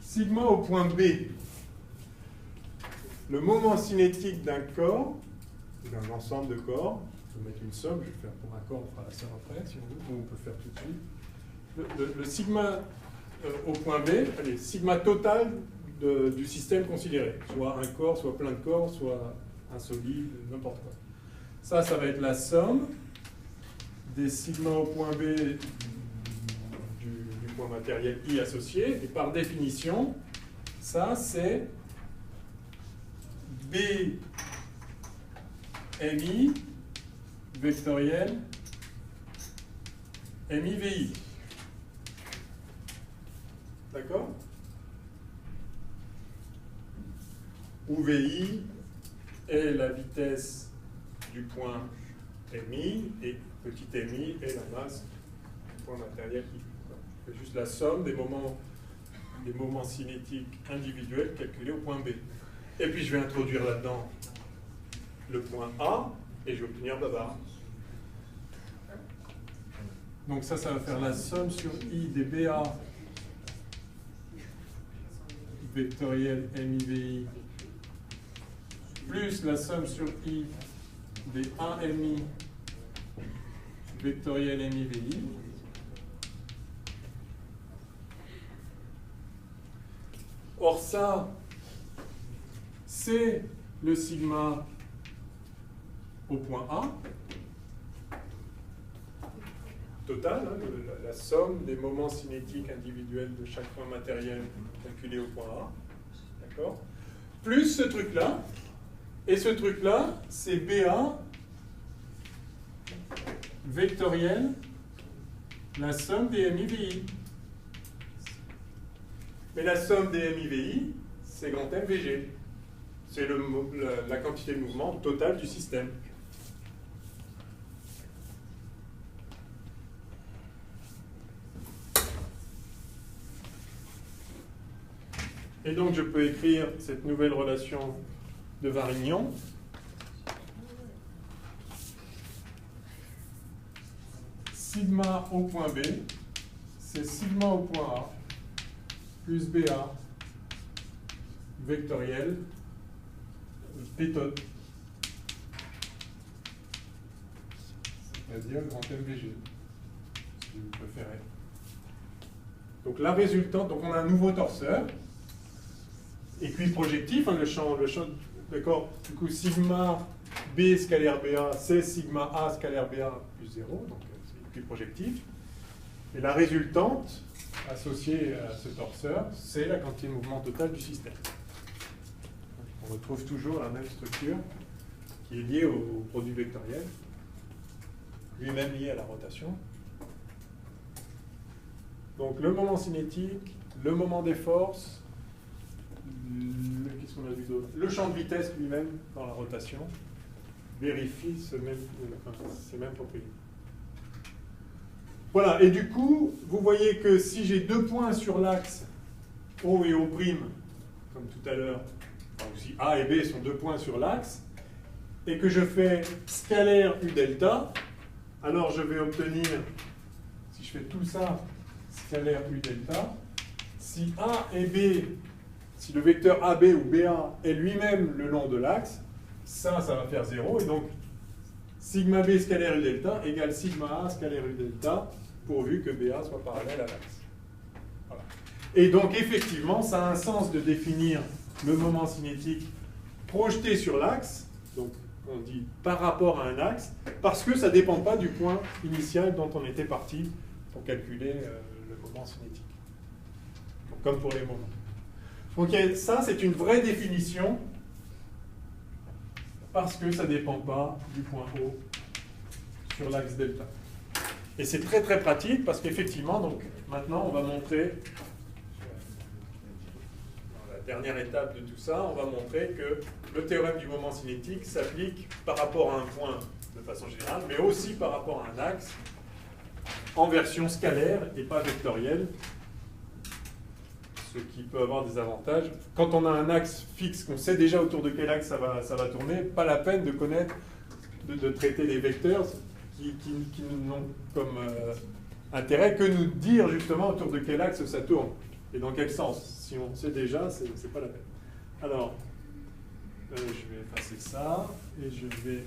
sigma au point B. Le moment cinétique d'un corps, d'un ensemble de corps, je vais mettre une somme, je vais faire pour un corps, on fera la somme après, si on veut, ou on peut faire tout de suite. Le sigma au point B, allez, sigma total du système considéré, soit un corps, soit plein de corps, soit un solide, n'importe quoi. Ça va être la somme des sigma au point B du point matériel I associé, et par définition, ça c'est B MI vectoriel MI VI. D'accord? Où VI est la vitesse du point MI et petit MI est la masse du point matériel I. C'est juste la somme des moments cinétiques individuels calculés au point B. Et puis je vais introduire là-dedans le point A et je vais obtenir Babar. Donc ça va faire la somme sur I des BA vectoriel MIVI plus la somme sur I des 1MI vectoriel MIVI. Or ça, c'est le sigma au point A, total, hein, la somme des moments cinétiques individuels de chaque point matériel calculé au point A, d'accord? Plus ce truc-là, et ce truc-là, c'est BA vectorielle la somme des MIVI. Mais la somme des MIVI, c'est grand MVG. C'est la quantité de mouvement totale du système. Et donc je peux écrire cette nouvelle relation de Varignon. Sigma au point B, c'est sigma au point A plus BA vectoriel pétode, c'est-à-dire grand MVG, si vous préférez. Donc la résultante, donc on a un nouveau torseur, équiprojectif, hein, le champ, d'accord, du coup sigma B scalaire BA, c'est sigma A scalaire BA plus 0, donc c'est équiprojectif. Et la résultante, associée à ce torseur, c'est la quantité de mouvement totale du système. On retrouve toujours la même structure qui est liée au produit vectoriel, lui-même lié à la rotation. Donc le moment cinétique, le moment des forces, qu'est-ce qu'on a vu d'autre? Le champ de vitesse lui-même dans la rotation vérifie ces mêmes propriétés. Voilà, et du coup, vous voyez que si j'ai deux points sur l'axe O et O', comme tout à l'heure, enfin, si A et B sont deux points sur l'axe, et que je fais scalaire U delta, alors je vais obtenir, si je fais tout ça, scalaire U delta, si A et B, si le vecteur AB ou BA est lui-même le long de l'axe, ça va faire 0, et donc sigma B scalaire U delta égale sigma A scalaire U delta, pourvu que BA soit parallèle à l'axe. Voilà. Et donc effectivement, ça a un sens de définir le moment cinétique projeté sur l'axe, donc on dit par rapport à un axe, parce que ça ne dépend pas du point initial dont on était parti pour calculer le moment cinétique. Donc, comme pour les moments. Ok, ça c'est une vraie définition, parce que ça ne dépend pas du point O sur l'axe delta. Et c'est très très pratique, parce qu'effectivement, donc maintenant on va montrer, dans la dernière étape de tout ça, on va montrer que le théorème du moment cinétique s'applique par rapport à un point de façon générale, mais aussi par rapport à un axe en version scalaire et pas vectorielle, ce qui peut avoir des avantages. Quand on a un axe fixe, qu'on sait déjà autour de quel axe ça va tourner, pas la peine de connaître, de traiter les vecteurs qui n'ont comme intérêt que nous dire justement autour de quel axe ça tourne et dans quel sens. Si on sait déjà, c'est pas la peine. Alors, je vais effacer ça et je vais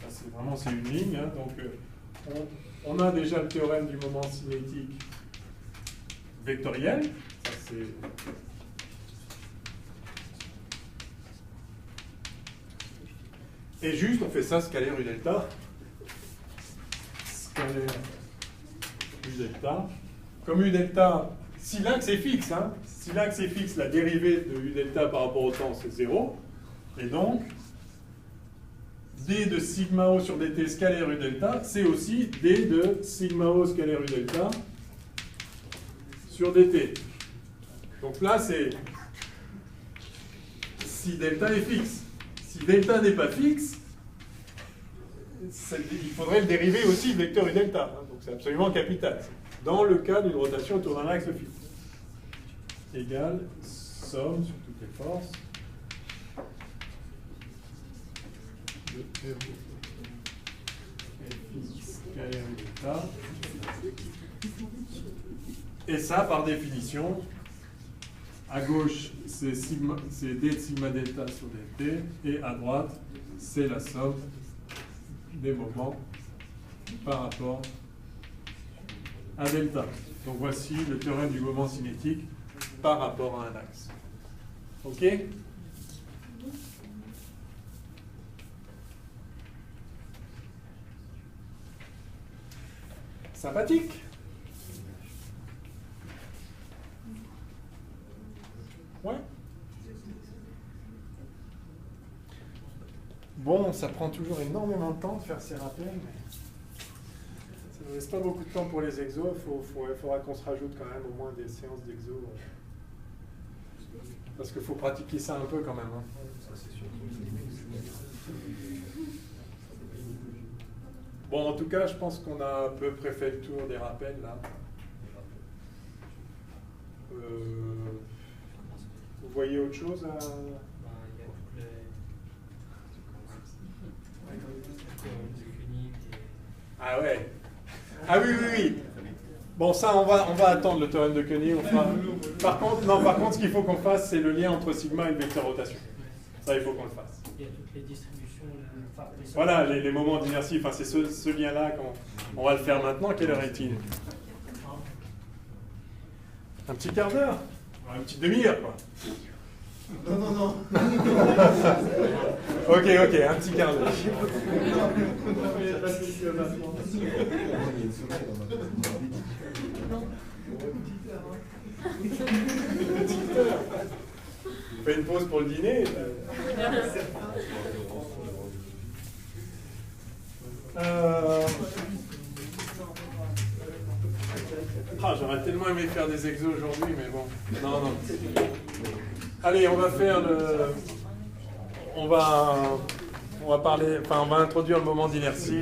c'est vraiment une ligne, hein, donc on a déjà le théorème du moment cinétique vectoriel. Ça, c'est et juste, on fait ça, scalaire U delta. Scalaire U delta. Comme U delta, si l'axe est fixe, hein, si l'axe est fixe, la dérivée de U delta par rapport au temps, c'est 0. Et donc, d de sigma O sur dt scalaire U delta, c'est aussi d de sigma O scalaire U delta sur dt. Donc là, c'est si delta est fixe. Si delta n'est pas fixe, il faudrait le dériver aussi de vecteur U delta. Hein, donc c'est absolument capital. Dans le cas d'une rotation autour d'un axe fixe. Égale somme sur toutes les forces de Fx scalaire U delta. Et ça, par définition, à gauche, c'est d de sigma delta sur dt, et à droite, c'est la somme des moments par rapport à delta. Donc voici le théorème du moment cinétique par rapport à un axe. Ok? Sympathique? Ouais. Bon, bon, ça prend toujours énormément de temps de faire ces rappels, mais ça ne laisse pas beaucoup de temps pour les exos. Il faudra qu'on se rajoute quand même au moins des séances d'exos. Parce qu'il faut pratiquer ça un peu quand même. Hein. Bon, en tout cas, je pense qu'on a à peu près fait le tour des rappels là. Vous voyez autre chose à... Il y a toutes les théorèmes de Koenig et... Ah ouais. Ah oui, oui, oui. Bon, ça, on va attendre le théorème de Koenig. On fera... Par contre, ce qu'il faut qu'on fasse, c'est le lien entre sigma et le vecteur rotation. Ça, il faut qu'on le fasse. Il y a toutes les distributions. Voilà, les moments d'inertie. Enfin, c'est ce lien-là qu'on va le faire maintenant. Quelle heure est-il? Un petit quart d'heure? Une petite demi-heure, quoi. Non. Ok, un petit quart d'heure. Petite heure. On fait une pause pour le dîner. J'aurais tellement aimé faire des exos aujourd'hui, mais bon. Non. Allez, on va faire le... On va parler... Enfin, on va introduire le moment d'inertie.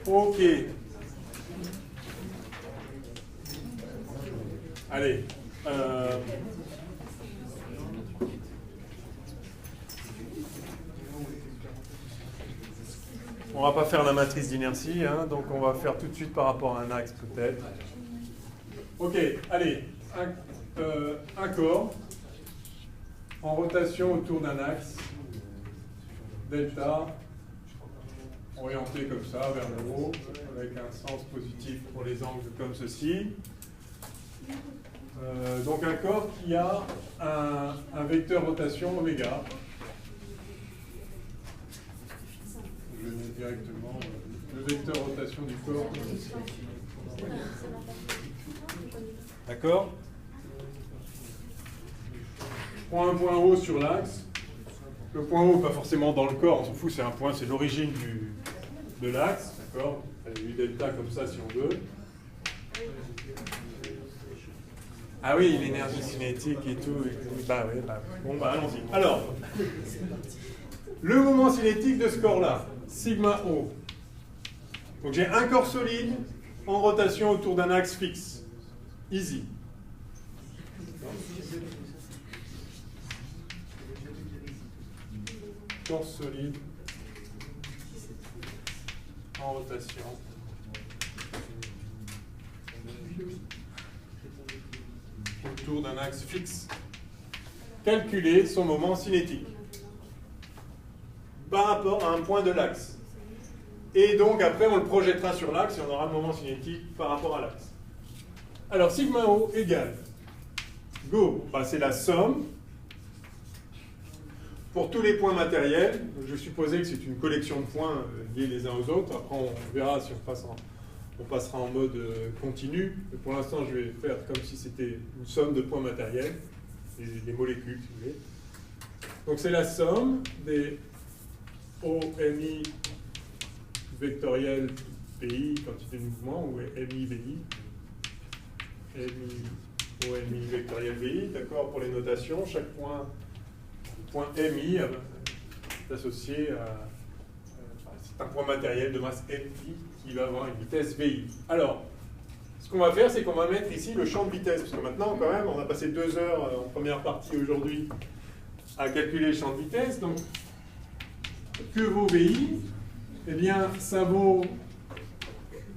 Ok. Allez. On va pas faire la matrice d'inertie, hein, donc on va faire tout de suite par rapport à un axe peut-être. Ok, allez, un corps en rotation autour d'un axe, delta, orienté comme ça vers le haut, avec un sens positif pour les angles comme ceci. Donc un corps qui a un vecteur rotation oméga. Je vais mettre directement le vecteur rotation du corps. D'accord? Je prends un point O sur l'axe. Le point O, pas forcément dans le corps, on s'en fout, c'est un point, c'est l'origine de l'axe. D'accord? U delta comme ça si on veut. Ah oui, l'énergie cinétique et tout. Bah oui, bon, bah allons-y. Alors, le moment cinétique de ce corps-là, sigma O. Donc j'ai un corps solide en rotation autour d'un axe fixe. Easy. Corps solide en rotation. Autour d'un axe fixe. Calculer son moment cinétique par rapport à un point de l'axe. Et donc après on le projettera sur l'axe et on aura le moment cinétique par rapport à l'axe. Alors sigma O égale go, bah, c'est la somme pour tous les points matériels. Je supposais que c'est une collection de points liés les uns aux autres. Après on verra si on passera en mode continu. Mais pour l'instant je vais faire comme si c'était une somme de points matériels, des molécules si vous voulez. Donc c'est la somme des OMI vectoriel PI, quantité de mouvement, ou MI VI. OMI vectoriel VI, d'accord, pour les notations, chaque point MI est associé à c'est un point matériel de masse MI qui va avoir une vitesse VI. Alors, ce qu'on va faire, c'est qu'on va mettre ici le champ de vitesse, parce que maintenant, quand même, on a passé 2 heures en première partie aujourd'hui à calculer le champ de vitesse. Donc, que vaut VI? Eh bien, ça vaut,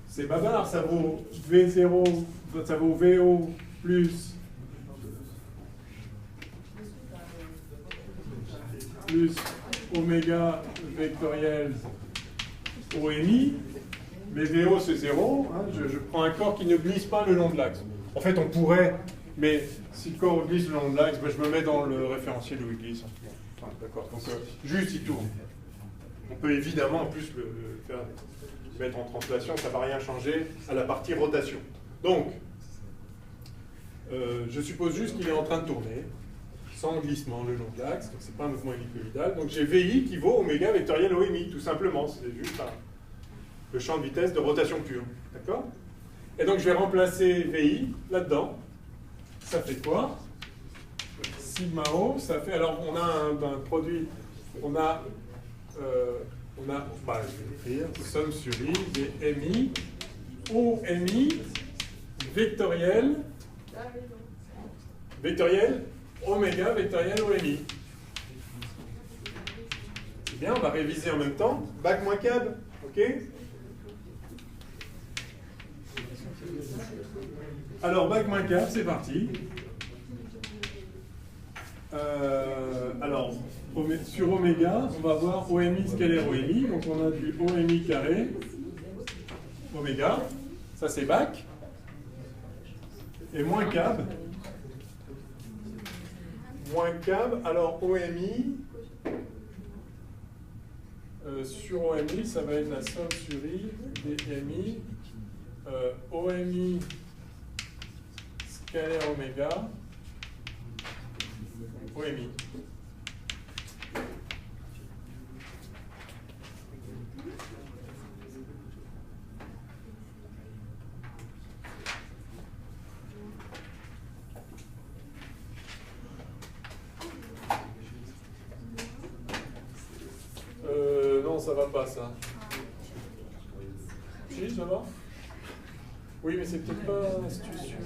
c'est bavard, ça vaut V0, ça vaut VO plus oméga vectoriel OMI, mais VO c'est 0, hein, je prends un corps qui ne glisse pas le long de l'axe. En fait, on pourrait, mais si le corps glisse le long de l'axe, ben, je me mets dans le référentiel où il glisse. Enfin, d'accord, donc juste il tourne. On peut évidemment en plus le mettre en translation, ça ne va rien changer à la partie rotation. Donc, Je suppose juste qu'il est en train de tourner, sans glissement le long de l'axe, donc c'est pas un mouvement hélicoïdal. Donc j'ai VI qui vaut oméga vectoriel OMI, tout simplement. C'est juste le champ de vitesse de rotation pure. D'accord? Et donc je vais remplacer VI là-dedans. Ça fait quoi? Sigma O, ça fait. Alors on a un produit. On a. Je vais écrire somme sur I des MI, OMI, vectoriel, oméga, vectoriel, OMI. C'est bien, on va réviser en même temps. Bac moins cab, ok? Alors, bac moins cab, c'est parti. Alors, sur oméga, on va voir OMI scalaire OMI. Donc on a du OMI carré, oméga. Ça c'est bac. Et moins cab. Moins cab. Alors OMI. Sur OMI, ça va être la somme sur I des MI. OMI scalaire oméga. OMI. Non, ça va pas ça. Si, ça va? Oui, mais c'est peut-être pas astucieux.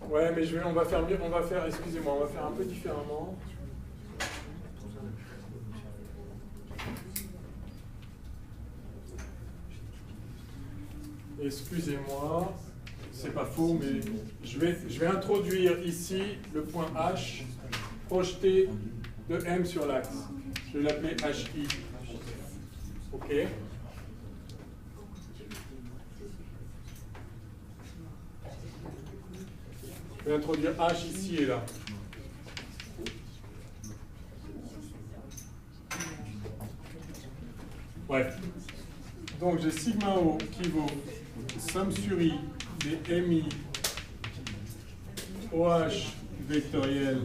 Ouais, mais on va faire mieux, excusez-moi, on va faire un peu différemment. Excusez-moi, c'est pas faux, mais je vais introduire ici le point H projeté de M sur l'axe. Je vais l'appeler HI. OK? Je vais introduire H ici et là. Ouais. Donc j'ai sigma O qui vaut somme sur I des MI OH vectoriel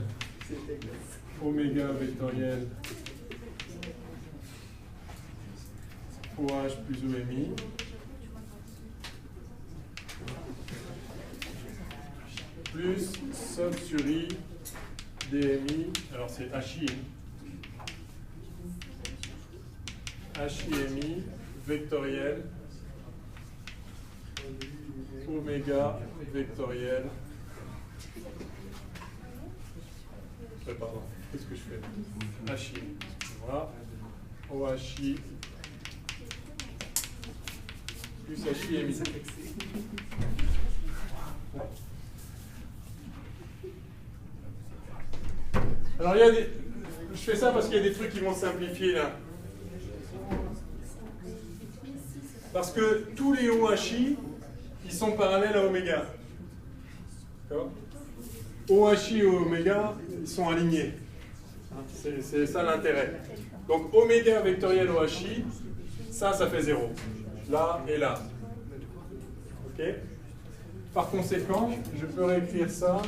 oméga vectoriel OH plus OMI plus somme sur I des MI, alors c'est HI, HIMI vectoriel oméga vectoriel. Pardon, qu'est-ce que je fais? HI, voilà. OHI plus HIMI. Alors, je fais ça parce qu'il y a des trucs qui vont simplifier là. Parce que tous les OHI, ils sont parallèles à oméga. D'accord? OHI et oméga, ils sont alignés. C'est ça l'intérêt. Donc oméga vectoriel OHI, ça fait 0. Là et là. Ok? Par conséquent, je peux réécrire ça.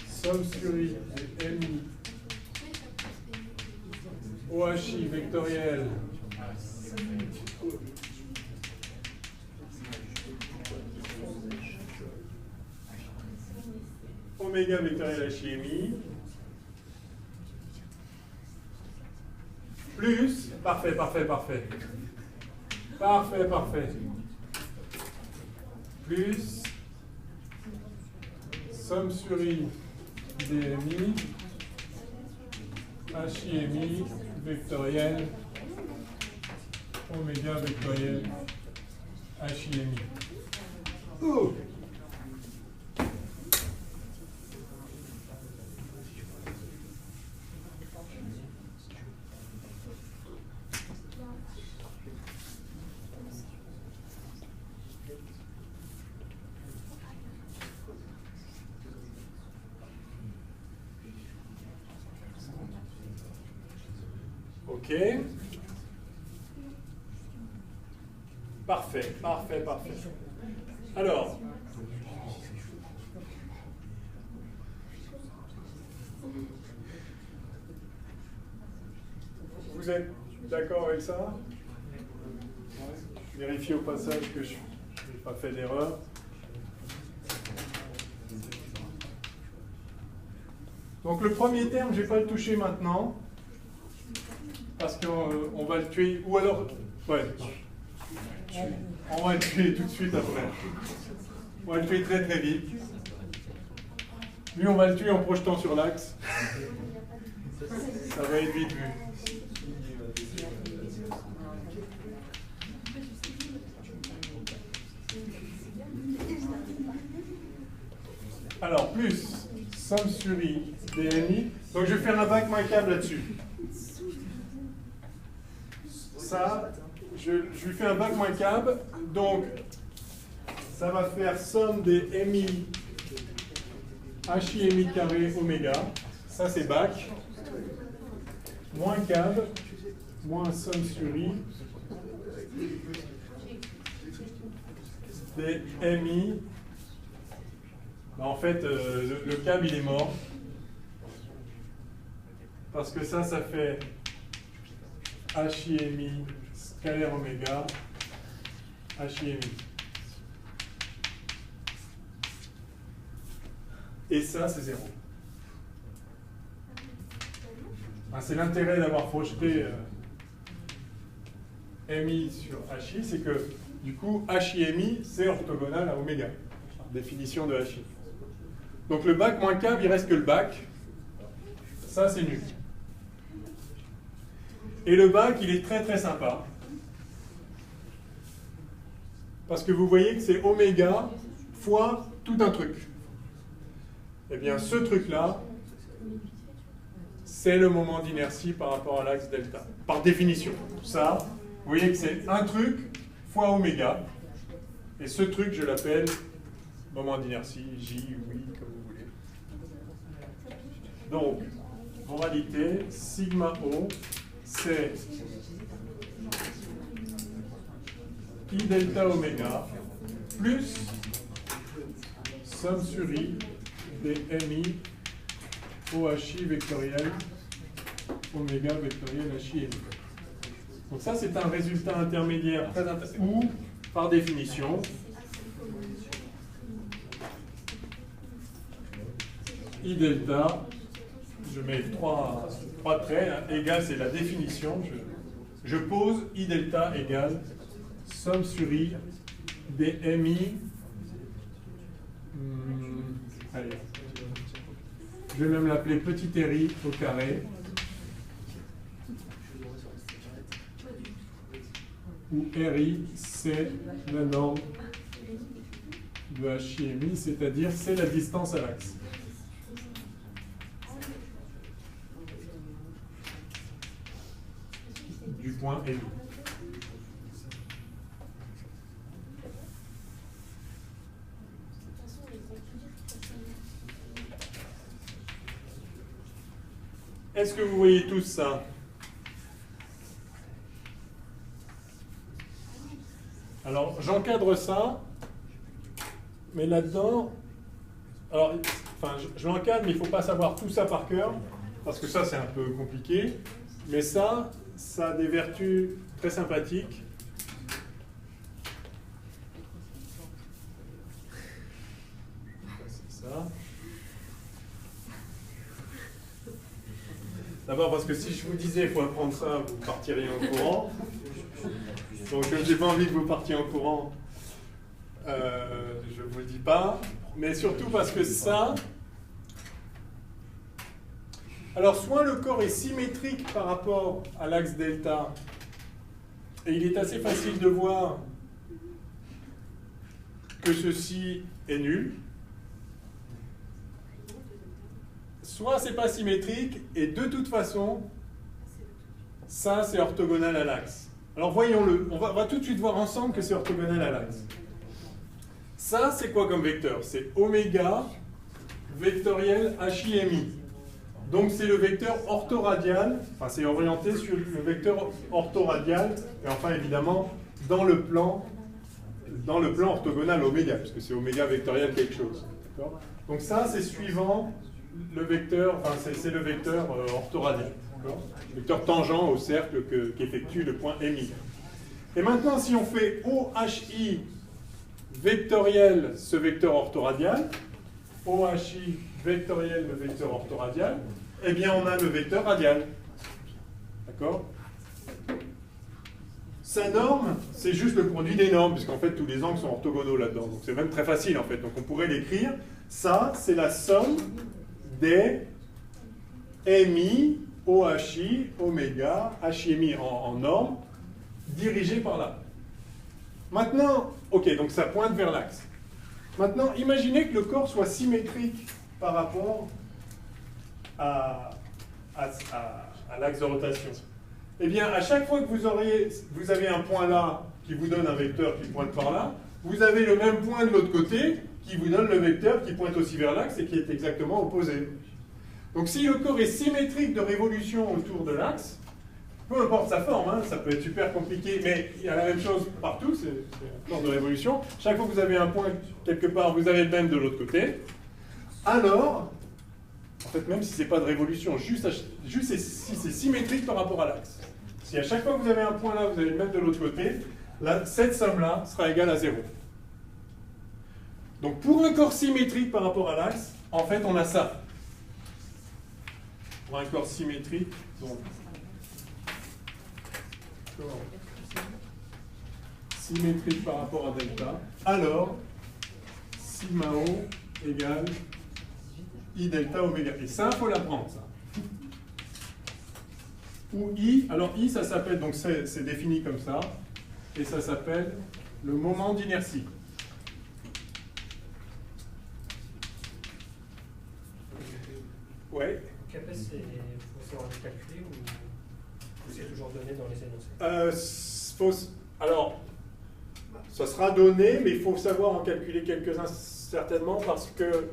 Somme sur I de MI OHI vectoriel oméga vectoriel HIMI plus, parfait, plus somme sur I DMI HIMI vectoriel oméga vectoriel HIMI. Oh. Ok. Parfait, parfait, parfait. Alors, vous êtes d'accord avec ça? Vérifiez au passage que je n'ai pas fait d'erreur. Donc le premier terme, je ne vais pas le toucher maintenant, parce qu'on va le tuer, ou alors, ouais, on va le tuer tout de suite après. On va le tuer très très vite. Lui, on va le tuer en projetant sur l'axe. Ça va être vite vu. Alors, plus somme sur i dmi. Donc, je vais faire un bac moins câble là-dessus. Ça, je lui fais un bac moins câble. Donc, ça va faire somme des mi hi mi carré oméga. Ça, c'est bac. Moins câble, moins somme sur i des mi. En fait, le câble, il est mort. Parce que ça fait hi mi scalaire oméga, hi mi. Et ça, c'est 0. C'est l'intérêt d'avoir projeté mi sur hi, c'est que du coup, hi et mi, c'est orthogonal à oméga. Définition de hi. Donc le bac moins câble, il reste que le bac. Ça, c'est nul. Et le bac, il est très très sympa. Parce que vous voyez que c'est oméga fois tout un truc. Eh bien, ce truc-là, c'est le moment d'inertie par rapport à l'axe delta. Par définition. Ça, vous voyez que c'est un truc fois oméga. Et ce truc, je l'appelle moment d'inertie, J, oui, comme vous voulez. Donc, en réalité, sigma O, c'est I delta oméga plus somme sur I des MI OHI vectoriel oméga vectoriel HI et mi. Donc ça, c'est un résultat intermédiaire très intéressant. Ou, par définition, I delta, je mets trois traits, égal, c'est la définition. Je pose I delta égale somme sur I des MI. Allez, je vais même l'appeler petit RI au carré. Où RI, c'est la norme de HI et mi, c'est-à-dire c'est la distance à l'axe. Du point et mi. Est-ce que vous voyez tous ça? Alors, j'encadre ça, mais là-dedans, alors, enfin, je l'encadre, mais il ne faut pas savoir tout ça par cœur, parce que ça, c'est un peu compliqué. Mais ça a des vertus très sympathiques. C'est ça. D'abord parce que si je vous disais qu'il faut apprendre ça, vous partiriez en courant. Donc je n'ai pas envie que vous partiez en courant. Je ne vous le dis pas. Mais surtout parce que ça... Alors soit le corps est symétrique par rapport à l'axe delta, et il est assez facile de voir que ceci est nul. Soit c'est pas symétrique, et de toute façon, ça c'est orthogonal à l'axe. Alors voyons-le, on va tout de suite voir ensemble que c'est orthogonal à l'axe. Ça c'est quoi comme vecteur? C'est oméga vectoriel hi et mi. Donc c'est le vecteur orthoradial, enfin c'est orienté sur le vecteur orthoradial, et enfin évidemment dans le plan orthogonal oméga, puisque c'est oméga vectoriel quelque chose. Donc ça c'est suivant le vecteur, enfin c'est le vecteur orthoradial, le vecteur tangent au cercle qu'effectue le point MI. Et maintenant si on fait OHI vectoriel ce vecteur orthoradial, OHI vectoriel le vecteur orthoradial, eh bien on a le vecteur radial. D'accord? Sa norme, c'est juste le produit des normes, puisqu'en fait tous les angles sont orthogonaux là-dedans. Donc c'est même très facile en fait. Donc on pourrait l'écrire. Ça, c'est la somme des MI, OHI, oméga, HIMI en norme, dirigées par là. Maintenant, ok, donc ça pointe vers l'axe. Maintenant, imaginez que le corps soit symétrique par rapport à l'axe de rotation. Eh bien, à chaque fois que vous avez un point là qui vous donne un vecteur qui pointe par là, vous avez le même point de l'autre côté qui vous donne le vecteur qui pointe aussi vers l'axe et qui est exactement opposé. Donc si le corps est symétrique de révolution autour de l'axe, peu importe sa forme, hein, ça peut être super compliqué, mais il y a la même chose partout, c'est un corps de révolution. Chaque fois que vous avez un point quelque part, vous avez le même de l'autre côté. Alors, en fait, même si ce n'est pas de révolution, juste si c'est symétrique par rapport à l'axe. Si à chaque fois que vous avez un point là, vous avez le même de l'autre côté, là, cette somme-là sera égale à 0. Donc pour un corps symétrique par rapport à l'axe, en fait, on a ça. Pour un corps symétrique, donc, symétrique par rapport à delta, alors sigma O égale I delta oméga. Et ça, il faut l'apprendre, ça. Ou I, alors I, ça s'appelle, donc c'est défini comme ça, et ça s'appelle le moment d'inertie. Ouais. Capes, faut savoir le calculer ou c'est toujours donné dans les énoncés? Alors, ça sera donné, mais il faut savoir en calculer quelques-uns certainement parce que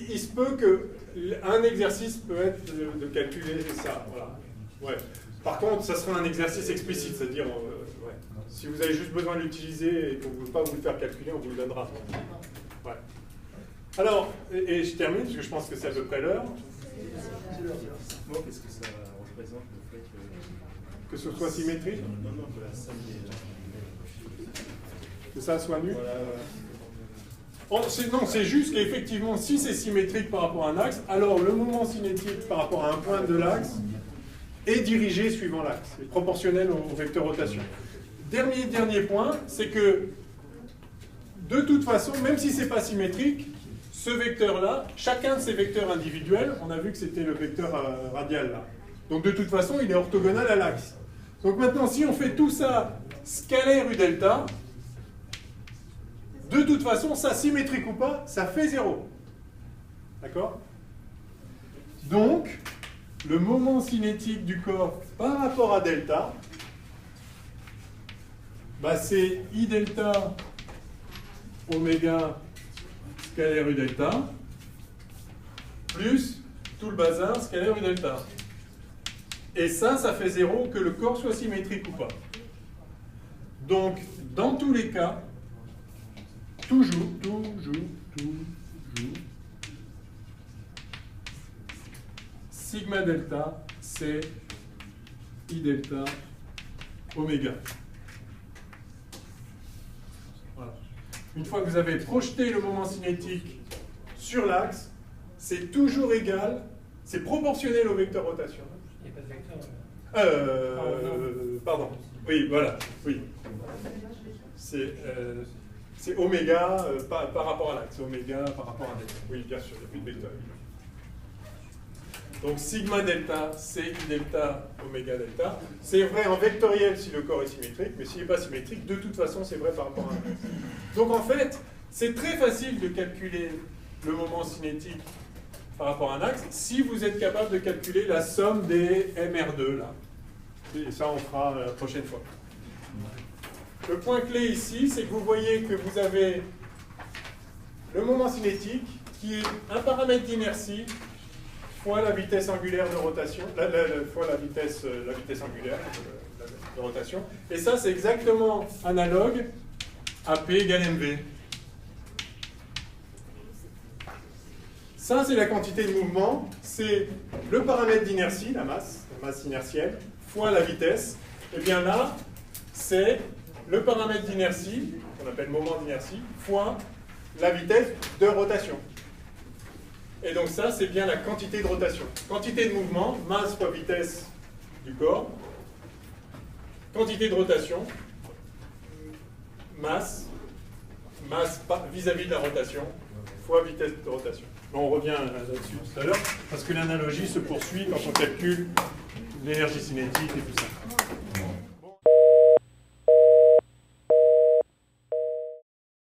il se peut qu'un exercice peut être de calculer ça. Voilà. Ouais. Par contre, ça sera un exercice explicite, c'est-à-dire, ouais. Si vous avez juste besoin de l'utiliser et qu'on ne veut pas vous le faire calculer, on vous le donnera. Ouais. Alors, et je termine, parce que je pense que c'est à peu près l'heure. Moi, qu'est-ce que ça représente le fait que ce soit symétrique? Non, que la somme que ça soit nul? Voilà. Non, c'est juste qu'effectivement, si c'est symétrique par rapport à un axe, alors le moment cinétique par rapport à un point de l'axe est dirigé suivant l'axe, est proportionnel au vecteur rotation. Dernier point, c'est que de toute façon, même si ce n'est pas symétrique, ce vecteur-là, chacun de ces vecteurs individuels, on a vu que c'était le vecteur radial là. Donc de toute façon, il est orthogonal à l'axe. Donc maintenant, si on fait tout ça scalaire U delta, de toute façon, ça symétrique ou pas, ça fait 0. D'accord? Donc, le moment cinétique du corps par rapport à delta, bah c'est I delta oméga scalaire U delta plus tout le bazar scalaire U delta. Et ça fait 0 que le corps soit symétrique ou pas. Donc, dans tous les cas, toujours, sigma delta, c'est I delta oméga. Voilà. Une fois que vous avez projeté le moment cinétique sur l'axe, c'est toujours égal, c'est proportionnel au vecteur rotation. Il n'y a pas de vecteur. Pardon. Oui, voilà. Oui. C'est oméga par rapport à l'axe. Oméga par rapport à delta. Oui, bien sûr, il n'y a plus de vecteur. Donc sigma delta, c'est I delta oméga delta. C'est vrai en vectoriel si le corps est symétrique, mais s'il n'est pas symétrique, de toute façon, c'est vrai par rapport à l'axe. Donc en fait, c'est très facile de calculer le moment cinétique par rapport à un axe si vous êtes capable de calculer la somme des MR2 là. Et ça, on fera la prochaine fois. Le point clé ici, c'est que vous voyez que vous avez le moment cinétique qui est un paramètre d'inertie fois la vitesse angulaire de rotation, fois la vitesse angulaire de rotation. Et ça, c'est exactement analogue à P égale mv. Ça, c'est la quantité de mouvement, c'est le paramètre d'inertie, la masse inertielle, fois la vitesse. Et bien là, c'est le paramètre d'inertie, qu'on appelle moment d'inertie, fois la vitesse de rotation. Et donc ça, c'est bien la quantité de rotation. Quantité de mouvement, masse fois vitesse du corps. Quantité de rotation, masse vis-à-vis de la rotation, fois vitesse de rotation. Bon, on revient là-dessus tout à l'heure, parce que l'analogie se poursuit quand on calcule l'énergie cinétique et tout ça.